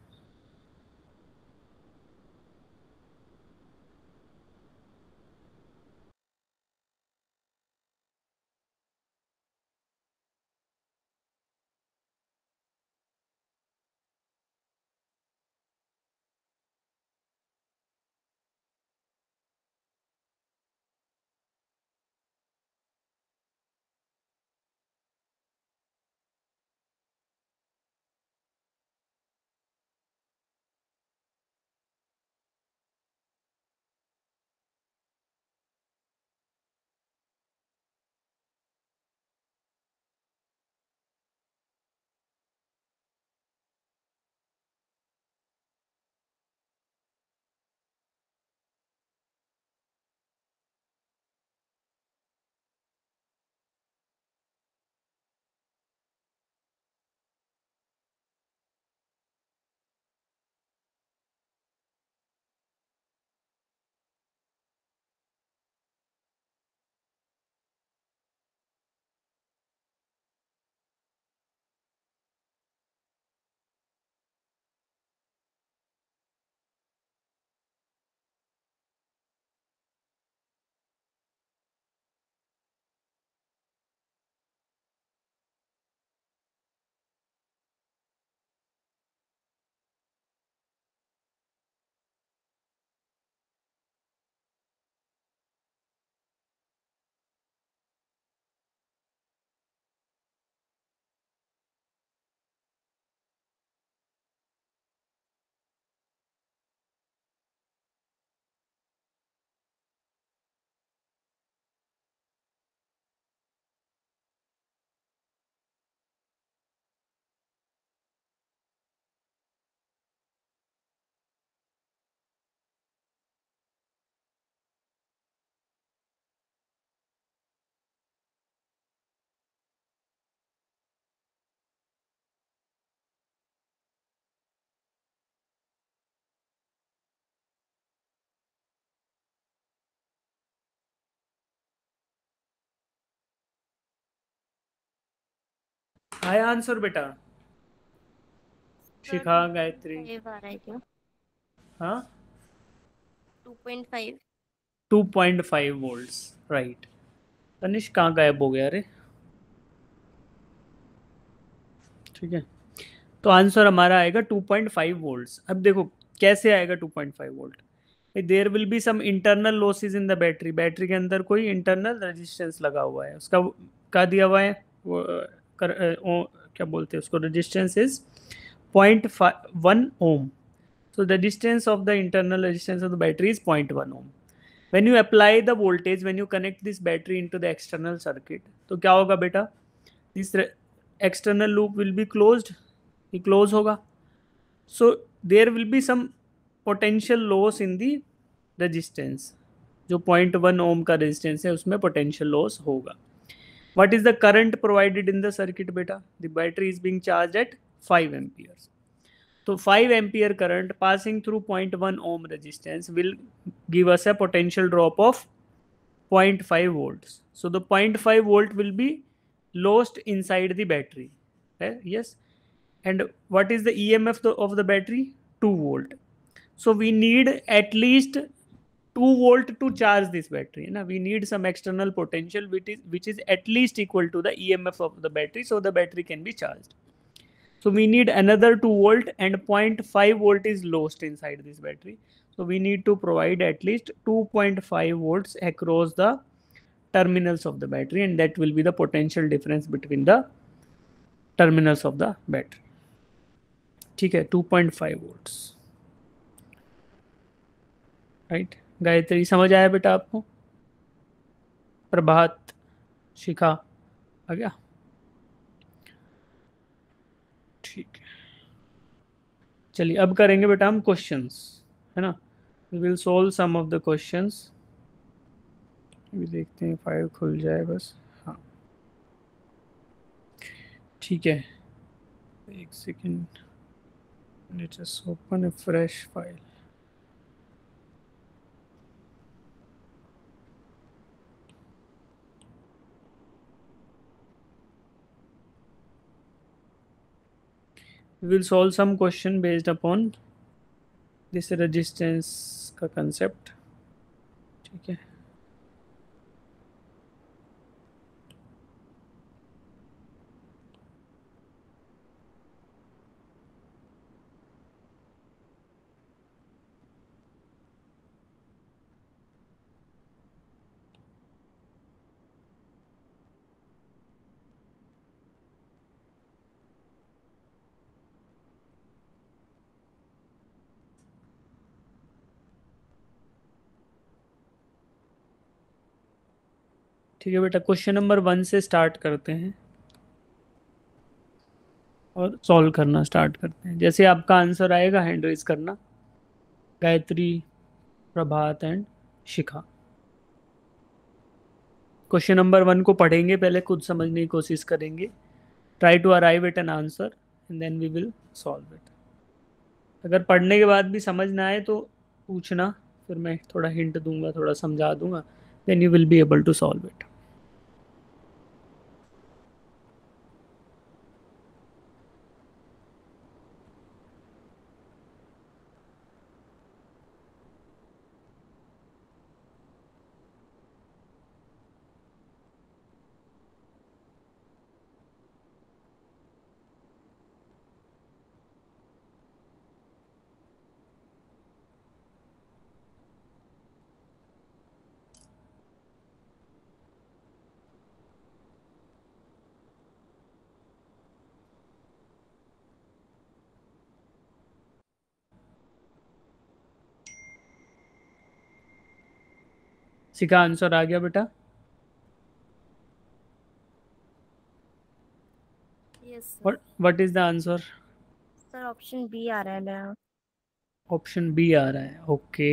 आया आंसर बेटा? शिखा, गायत्री, 5 आ रहा है क्या? हाँ 2.5. 2.5 वोल्ट्स, राइट। तनिष कहाँ गायब हो गया रे? ठीक है, तो आंसर हमारा आएगा 2.5 वोल्ट्स। अब देखो कैसे आएगा 2.5 volt. There will be some internal losses in the battery. Battery के अंदर कोई इंटरनल रेजिस्टेंस लगा हुआ है, उसका क्या दिया हुआ है वो, क्या बोलते हैं उसको, resistance is 0.1 ohm. So the distance of the internal resistance of the battery is 0.1 ohm. When you apply the voltage, when you connect this battery into the external circuit, तो क्या होगा बेटा? This external loop will be closed. ये close होगा. So there will be some potential loss in the resistance. जो 0.1 ohm का resistance है उसमें potential loss होगा. What is the current provided in the circuit बेटा? The battery is being charged at 5 amperes. So 5 ampere current passing through 0.1 ohm resistance will give us a potential drop of 0.5 volts. So the 0.5 volt will be lost inside the battery. Yes. And what is the EMF of the battery? 2 volt. So we need at least 2 volt to charge this battery. Na? We need some external potential which is at least equal to the EMF of the battery, so the battery can be charged. So we need another 2 volt and 0.5 volt is lost inside this battery. So we need to provide at least 2.5 volts across the terminals of the battery, and that will be the potential difference between the terminals of the battery. ठीक है, 2.5 volts, right. Gayatri समझ आया बेटा आपको? प्रभात, शिखा आ गया? ठीक है, चलिए अब करेंगे बेटा हम क्वेश्चंस, है ना। We will solve some of the questions. अभी देखते हैं फाइल खुल जाए बस। हाँ ठीक है, एक second, let's just open A fresh file. We will solve some question based upon this resistance का concept. ठीक है. ठीक है बेटा, क्वेश्चन नंबर 1 से स्टार्ट करते हैं और सॉल्व करना स्टार्ट करते हैं. जैसे आपका आंसर आएगा हैंड रेज करना. Gayatri, Prabhat and Shikha. Question number 1 को पढ़ेंगे, पहले खुद समझने की कोशिश करेंगे. Try to arrive at an answer and then we will solve it. अगर पढ़ने के बाद भी समझ ना आए तो पूछना, फिर मैं थोड़ा हिंट दूंगा, थोड़ा समझा दूंगा. Then you will be able to solve it. Shikha, answer आ गया बेटा? Yes sir. What is the answer? Sir option B आ रहा है मेरा. ऑप्शन बी आ रहा है. ओके,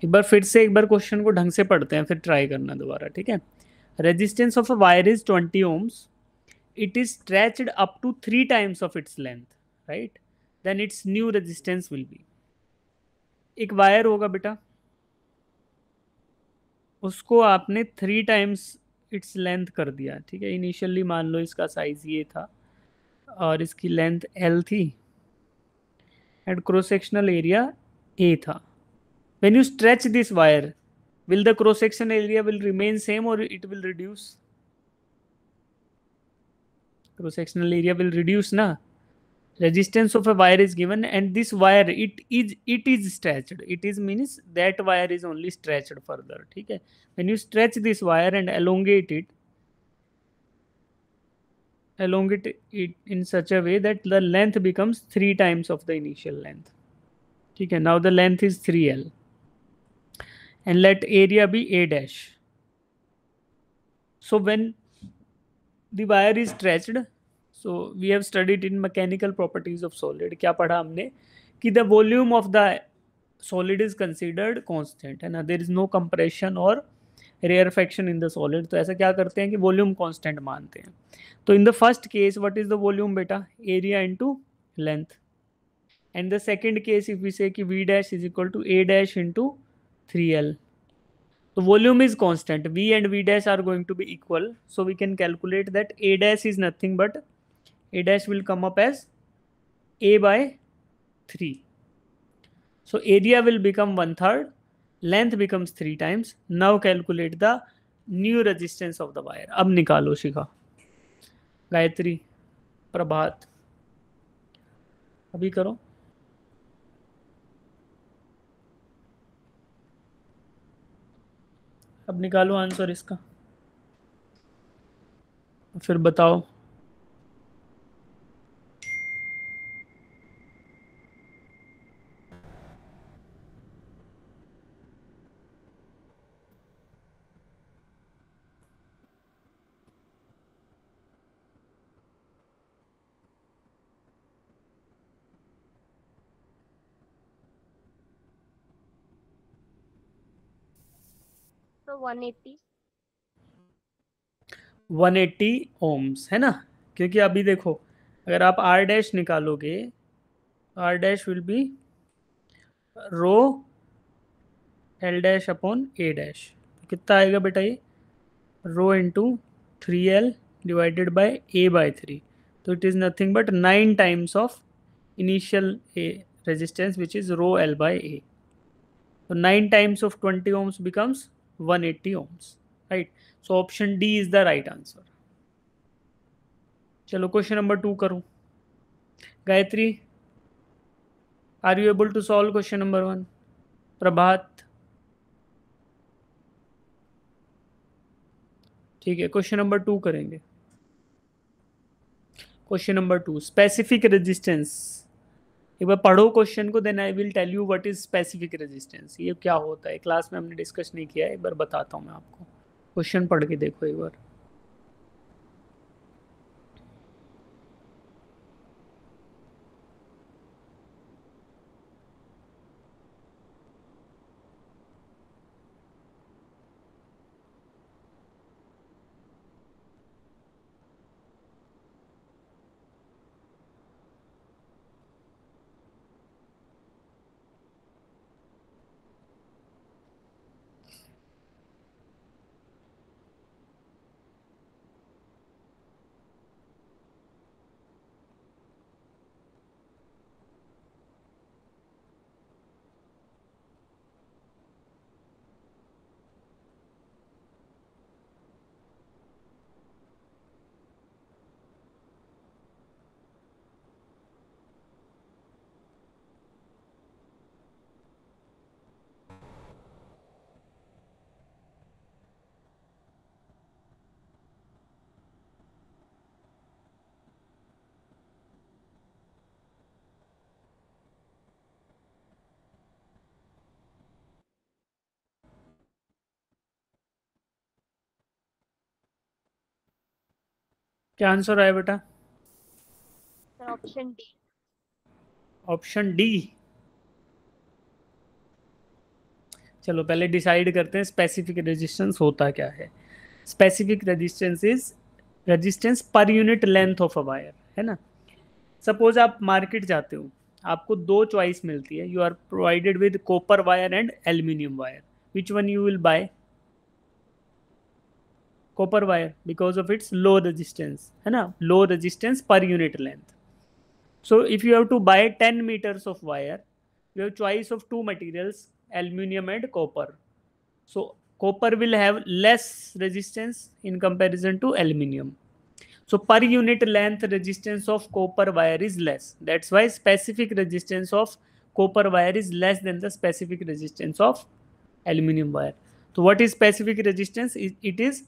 एक बार फिर से एक बार क्वेश्चन को ढंग से पढ़ते हैं, फिर ट्राई करना दोबारा. ठीक है. Resistance of a wire is 20 ohms. It is stretched up to 3 times of its length, right? Then its new resistance will be. एक वायर होगा बेटा, उसको आपने 3 टाइम्स इट्स लेंथ कर दिया. ठीक है. इनिशियली मान लो इसका साइज ये था और इसकी लेंथ L थी and cross sectional area A था. When you stretch this wire, will the cross section area will remain same or it will reduce? Cross sectional area will reduce na. Resistance of a wire is given and this wire it is stretched. It is means that wire is only stretched further. ठीक है. When you stretch this wire and elongate it in such a way that the length becomes 3 times of the initial length. ठीक है. Now the length is 3L and let area be A dash. So when the wire is stretched, so we have studied in mechanical properties of solid. क्या पढ़ा हमने कि the volume of the solid is considered constant, है ना. there is no compression or rarefaction in the solid. तो ऐसा क्या करते हैं कि volume constant मानते हैं. तो in the first case what is the volume बेटा? area into length. And the second case if we say कि v dash is equal to a dash into 3L. So volume is constant. V and V dash are going to be equal. So we can calculate that A dash is nothing but A dash will come up as A by 3. So area will become 1/3. Length becomes 3 times. Now calculate the new resistance of the wire. अब निकालो शिखा, गायत्री, प्रभात, अभी करो. अब निकालो answer इसका, फिर बताओ. तो 180. 180 ohms है ना. क्योंकि अभी देखो अगर आप R डैश निकालोगे, R dash will be rho L dash upon A dash. कितना आएगा बेटा? ये rho into 3L divided by A by 3. तो it is nothing but 9 times of initial resistance which is rho L by A. So 9 times of 20 ohms becomes 180 ohms, right? So option D is the right answer. चलो question number 2 करूं. Gayatri, are you able to solve question number 1? Prabhat, ठीक है. Question number 2 करेंगे. Question number 2, specific resistance. एक बार पढ़ो question को, then I will tell you what is specific resistance. ये क्या होता है, क्लास में हमने डिस्कस नहीं किया है, एक बार बताता हूँ मैं आपको. क्वेश्चन पढ़ के देखो एक बार. क्या आंसर आया बेटा? Sir option D. Option D. चलो पहले डिसाइड करते हैं स्पेसिफिक रेजिस्टेंस होता क्या है. Specific resistance is resistance per unit length of a wire, है ना. सपोज आप मार्केट जाते हो, आपको दो चॉइस मिलती है. You are provided with copper wire and aluminium wire. Which one you will buy? Copper wire, because of its low resistance, है ना, low resistance per unit length. So if you have to buy 10 meters of wire, you have choice of two materials, aluminium and copper. So copper will have less resistance in comparison to aluminium. So per unit length resistance of copper wire is less. That's why specific resistance of copper wire is less than the specific resistance of aluminium wire. So what is specific resistance? It is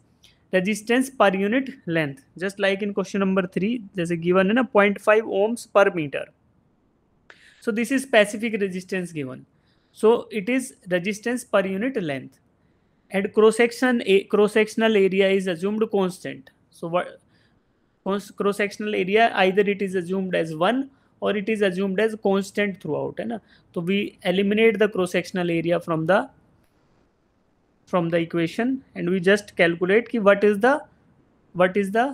resistance per unit length. Just like in question number 3, जैसे given है ना 0.5 ohms per meter. So this is specific resistance given. So it is resistance per unit length. And cross-sectional area is assumed constant. So what cross-sectional area, either it is assumed as 1 or it is assumed as constant throughout, है ना. तो we eliminate the cross-sectional area from the equation and we just calculate ki what is the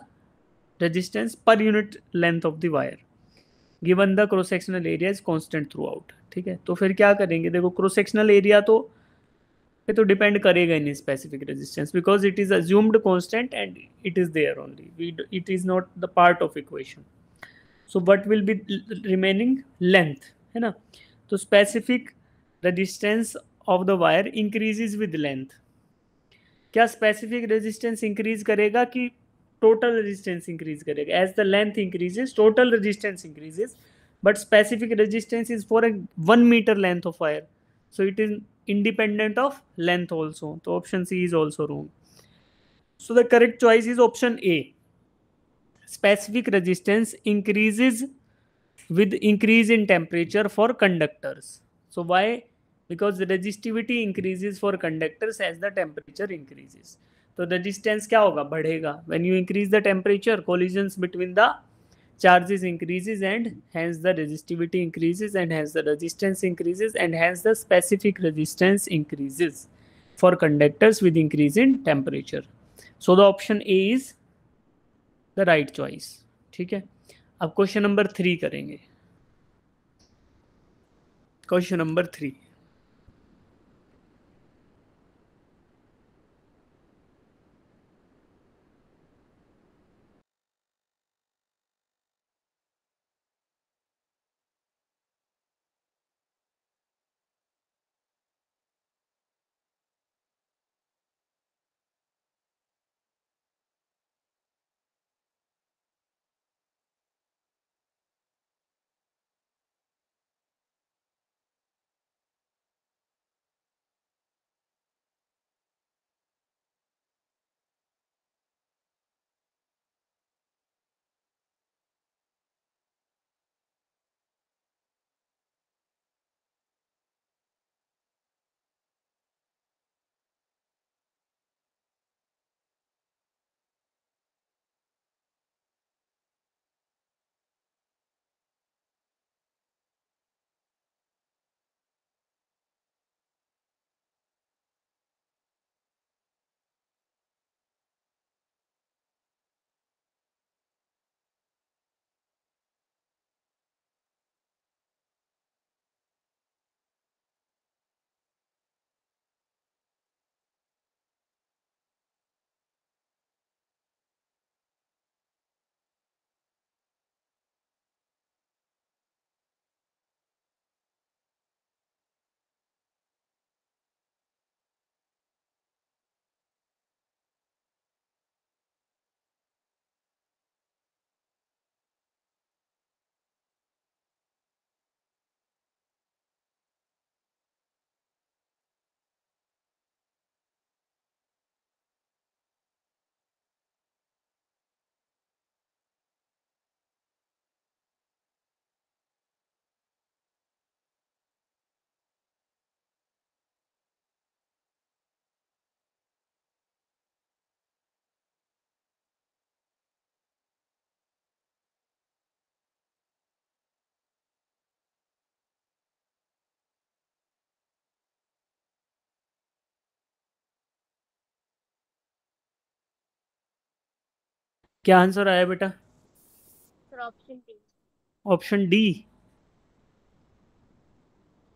resistance per unit length of the wire given the cross sectional area is constant throughout. ठीक है, तो फिर क्या करेंगे, देखो cross sectional area तो पे तो डिपेंड करेगा in specific resistance, because it is assumed constant and it is there only, it is not the part of equation. So what will be remaining? Length, है ना. तो specific resistance of the wire increases with length. क्या specific resistance increase करेगा कि total resistance increase करेगा? As the length increases total resistance increases, but specific resistance is for a 1 metre length of wire, so it is independent of length also. So option C is also wrong. So the correct choice is option A. Specific resistance increases with increase in temperature for conductors. So why? Because the resistivity increases for conductors as the temperature increases. तो resistance क्या होगा? बढ़ेगा. When you increase the temperature, collisions between the charges increases and hence the resistivity increases and hence the resistance increases and hence the specific resistance increases for conductors with increase in temperature. So the option A is the right choice. ठीक है, अब question number 3 करेंगे. Question number 3. क्या answer आया बेटा? Sir option D. Option D.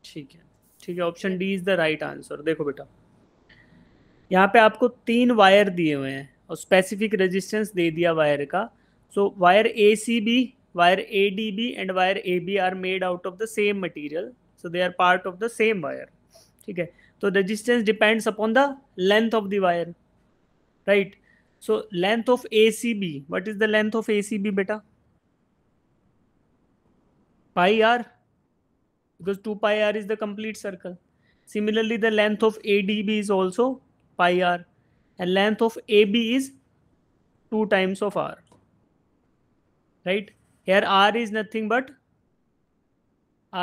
ठीक है, ठीक है, option Yes. D is the right answer. देखो बेटा, यहाँ पे आपको 3 वायर दिए हुए हैं और स्पेसिफिक रेजिस्टेंस दे दिया वायर का। So wire A C B, wire A D B and wire A B are made out of the same material, so they are part of the same wire. ठीक है, तो resistance depends upon the length of the wire, right? So length of A C B, what is the length of A C B बेटा? Pi R, because 2 pi r is the complete circle. Similarly, the length of ADB is also pi r, and length of AB is 2 times of r, right? Here r is nothing but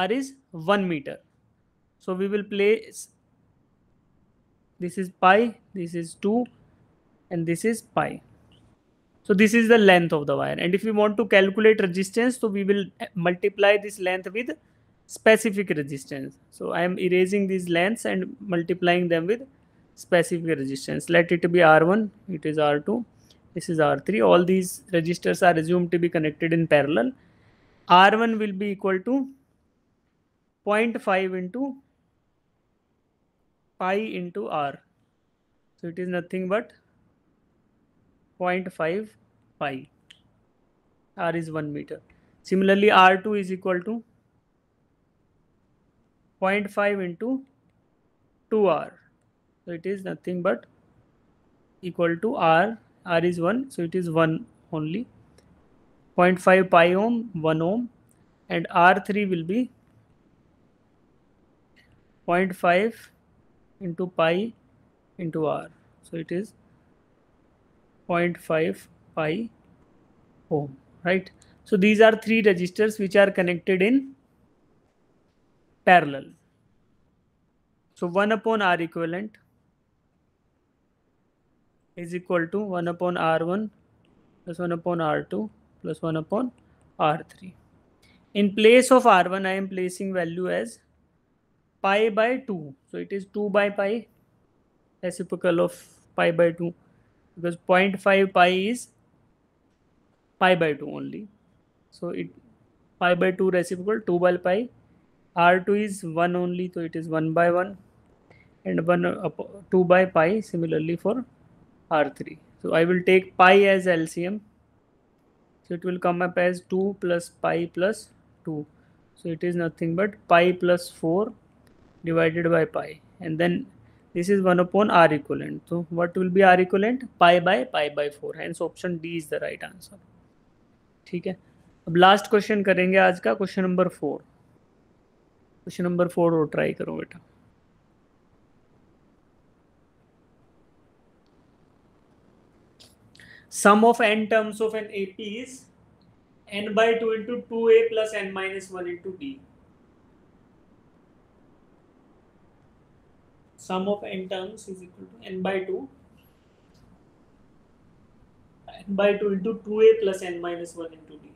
r is 1 meter. So we will place, this is pi, this is 2, and this is pi. So this is the length of the wire, and if we want to calculate resistance, so we will multiply this length with specific resistance. So I am erasing these lengths and multiplying them with specific resistance. Let it be R1, it is R2, this is R3. All these resistors are assumed to be connected in parallel. R1 will be equal to 0.5 into pi into R. So it is nothing but 0.5 pi. R is 1 meter. Similarly, R2 is equal to 0.5 into 2R. So it is nothing but equal to R. R is 1, so it is 1 only. 0.5 pi ohm, 1 ohm, and R3 will be 0.5 into pi into R. So it is 0.5 pi ohm, right? So these are 3 resistors which are connected in parallel. So 1 upon R equivalent is equal to 1 upon R1 plus 1 upon R2 plus 1 upon R3. In place of R1, I am placing value as pi by 2. So it is 2 by pi, reciprocal of pi by 2, because 0.5 pi is pi by 2 only. So it pi by 2 reciprocal 2 by pi. R2 is 1 only, so it is 1 by 1, and 2 by pi similarly for R3. So I will take pi as LCM. So it will come up as 2 plus pi plus 2. So it is nothing but pi plus 4 divided by pi. And then this is 1 upon R equivalent. So what will be R equivalent? Pi by 4. Hence option D is the right answer. ठीक है, अब last question करेंगे आज का, question number 4। Question number 4 और try करो बेटा। Sum of n terms of an AP is n by 2 into 2a plus n minus 1 into b. Sum of n terms is equal to n by 2 into 2a plus n minus 1 into b.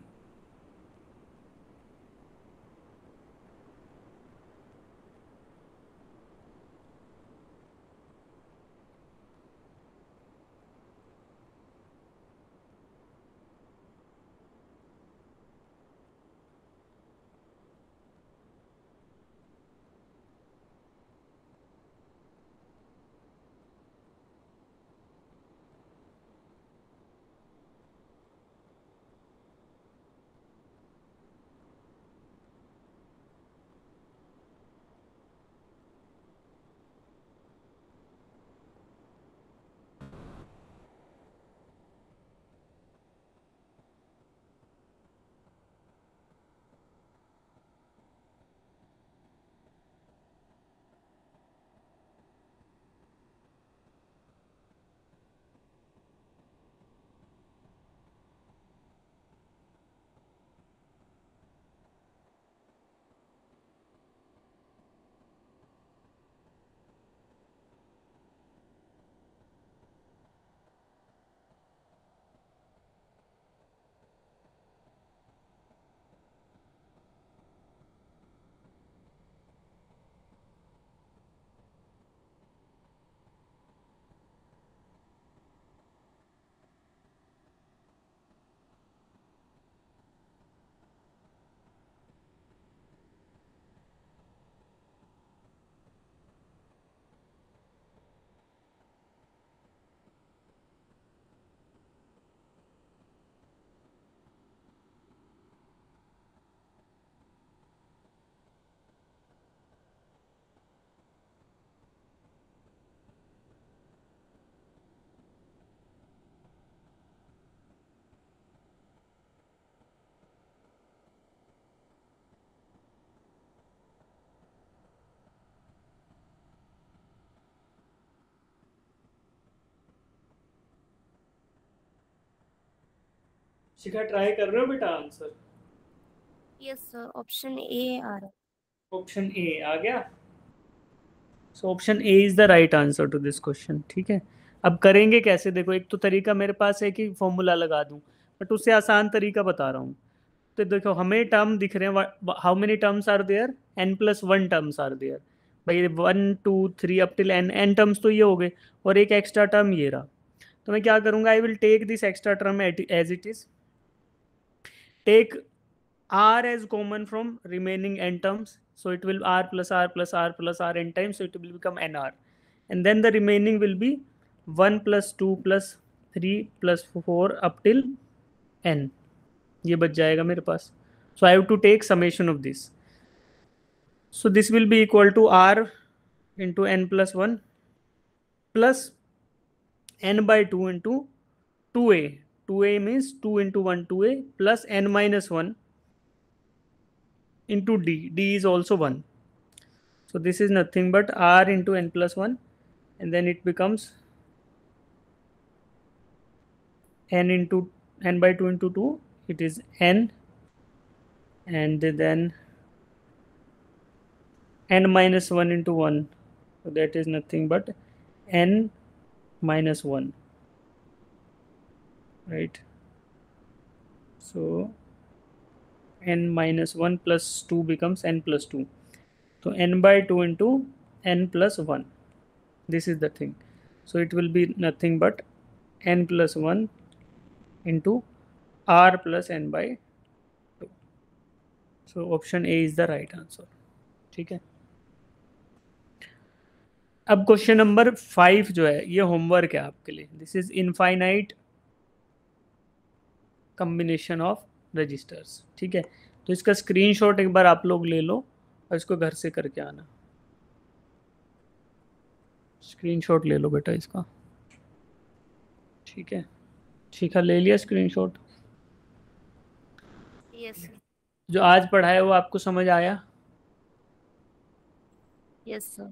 Shikha try कर रहे हो बेटा answer? Yes sir, option A आ रहा है। Option A आ गया। So option A is the right answer to this question. ठीक है, अब करेंगे कैसे? देखो, एक तो तरीका मेरे पास है कि फॉर्मूला लगा दूं, बट उससे आसान तरीका बता रहा हूँ। तो देखो, हमें टर्म दिख रहे हैं, how many terms are there? n+1 terms are there. भाई 1 2 3 अप टिल n टर्म्स तो ये हो गए, और एक एक्स्ट्रा टर्म ये रहा। तो मैं क्या करूंगा, I will take this extra term as it is, take r as common from remaining n terms, so it will r plus r plus r plus r n times, so it will become nr, and then the remaining will be 1 plus 2 plus 3 plus 4 up till n, ये बच जाएगा मेरे पास। so I have to take summation of this, so this will be equal to r into n plus 1 plus n by 2 into 2a, 2a means 2 into 1 2a plus n minus 1 into d is also 1. So this is nothing but r into n plus 1, and then it becomes n into n by 2 into 2, it is n, and then n minus 1 into 1, so that is nothing but n minus 1, right? So n minus 1 plus 2 becomes n plus 2. So n by 2 into n plus 1. This is the thing. So it will be nothing but n plus 1 into r plus n by 2. So option A is the right answer. ठीक है, अब question number 5 जो है, ये homework है आपके लिए। This is infinite combination of resistors. ठीक है, तो इसका स्क्रीनशॉट एक बार आप लोग ले लो और इसको घर से करके आना। स्क्रीनशॉट ले लो बेटा इसका। ठीक है, ठीक है, ले लिया स्क्रीनशॉट? Yes sir. जो आज पढ़ा है वो आपको समझ आया? Yes sir.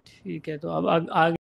ठीक है, तो अब आगे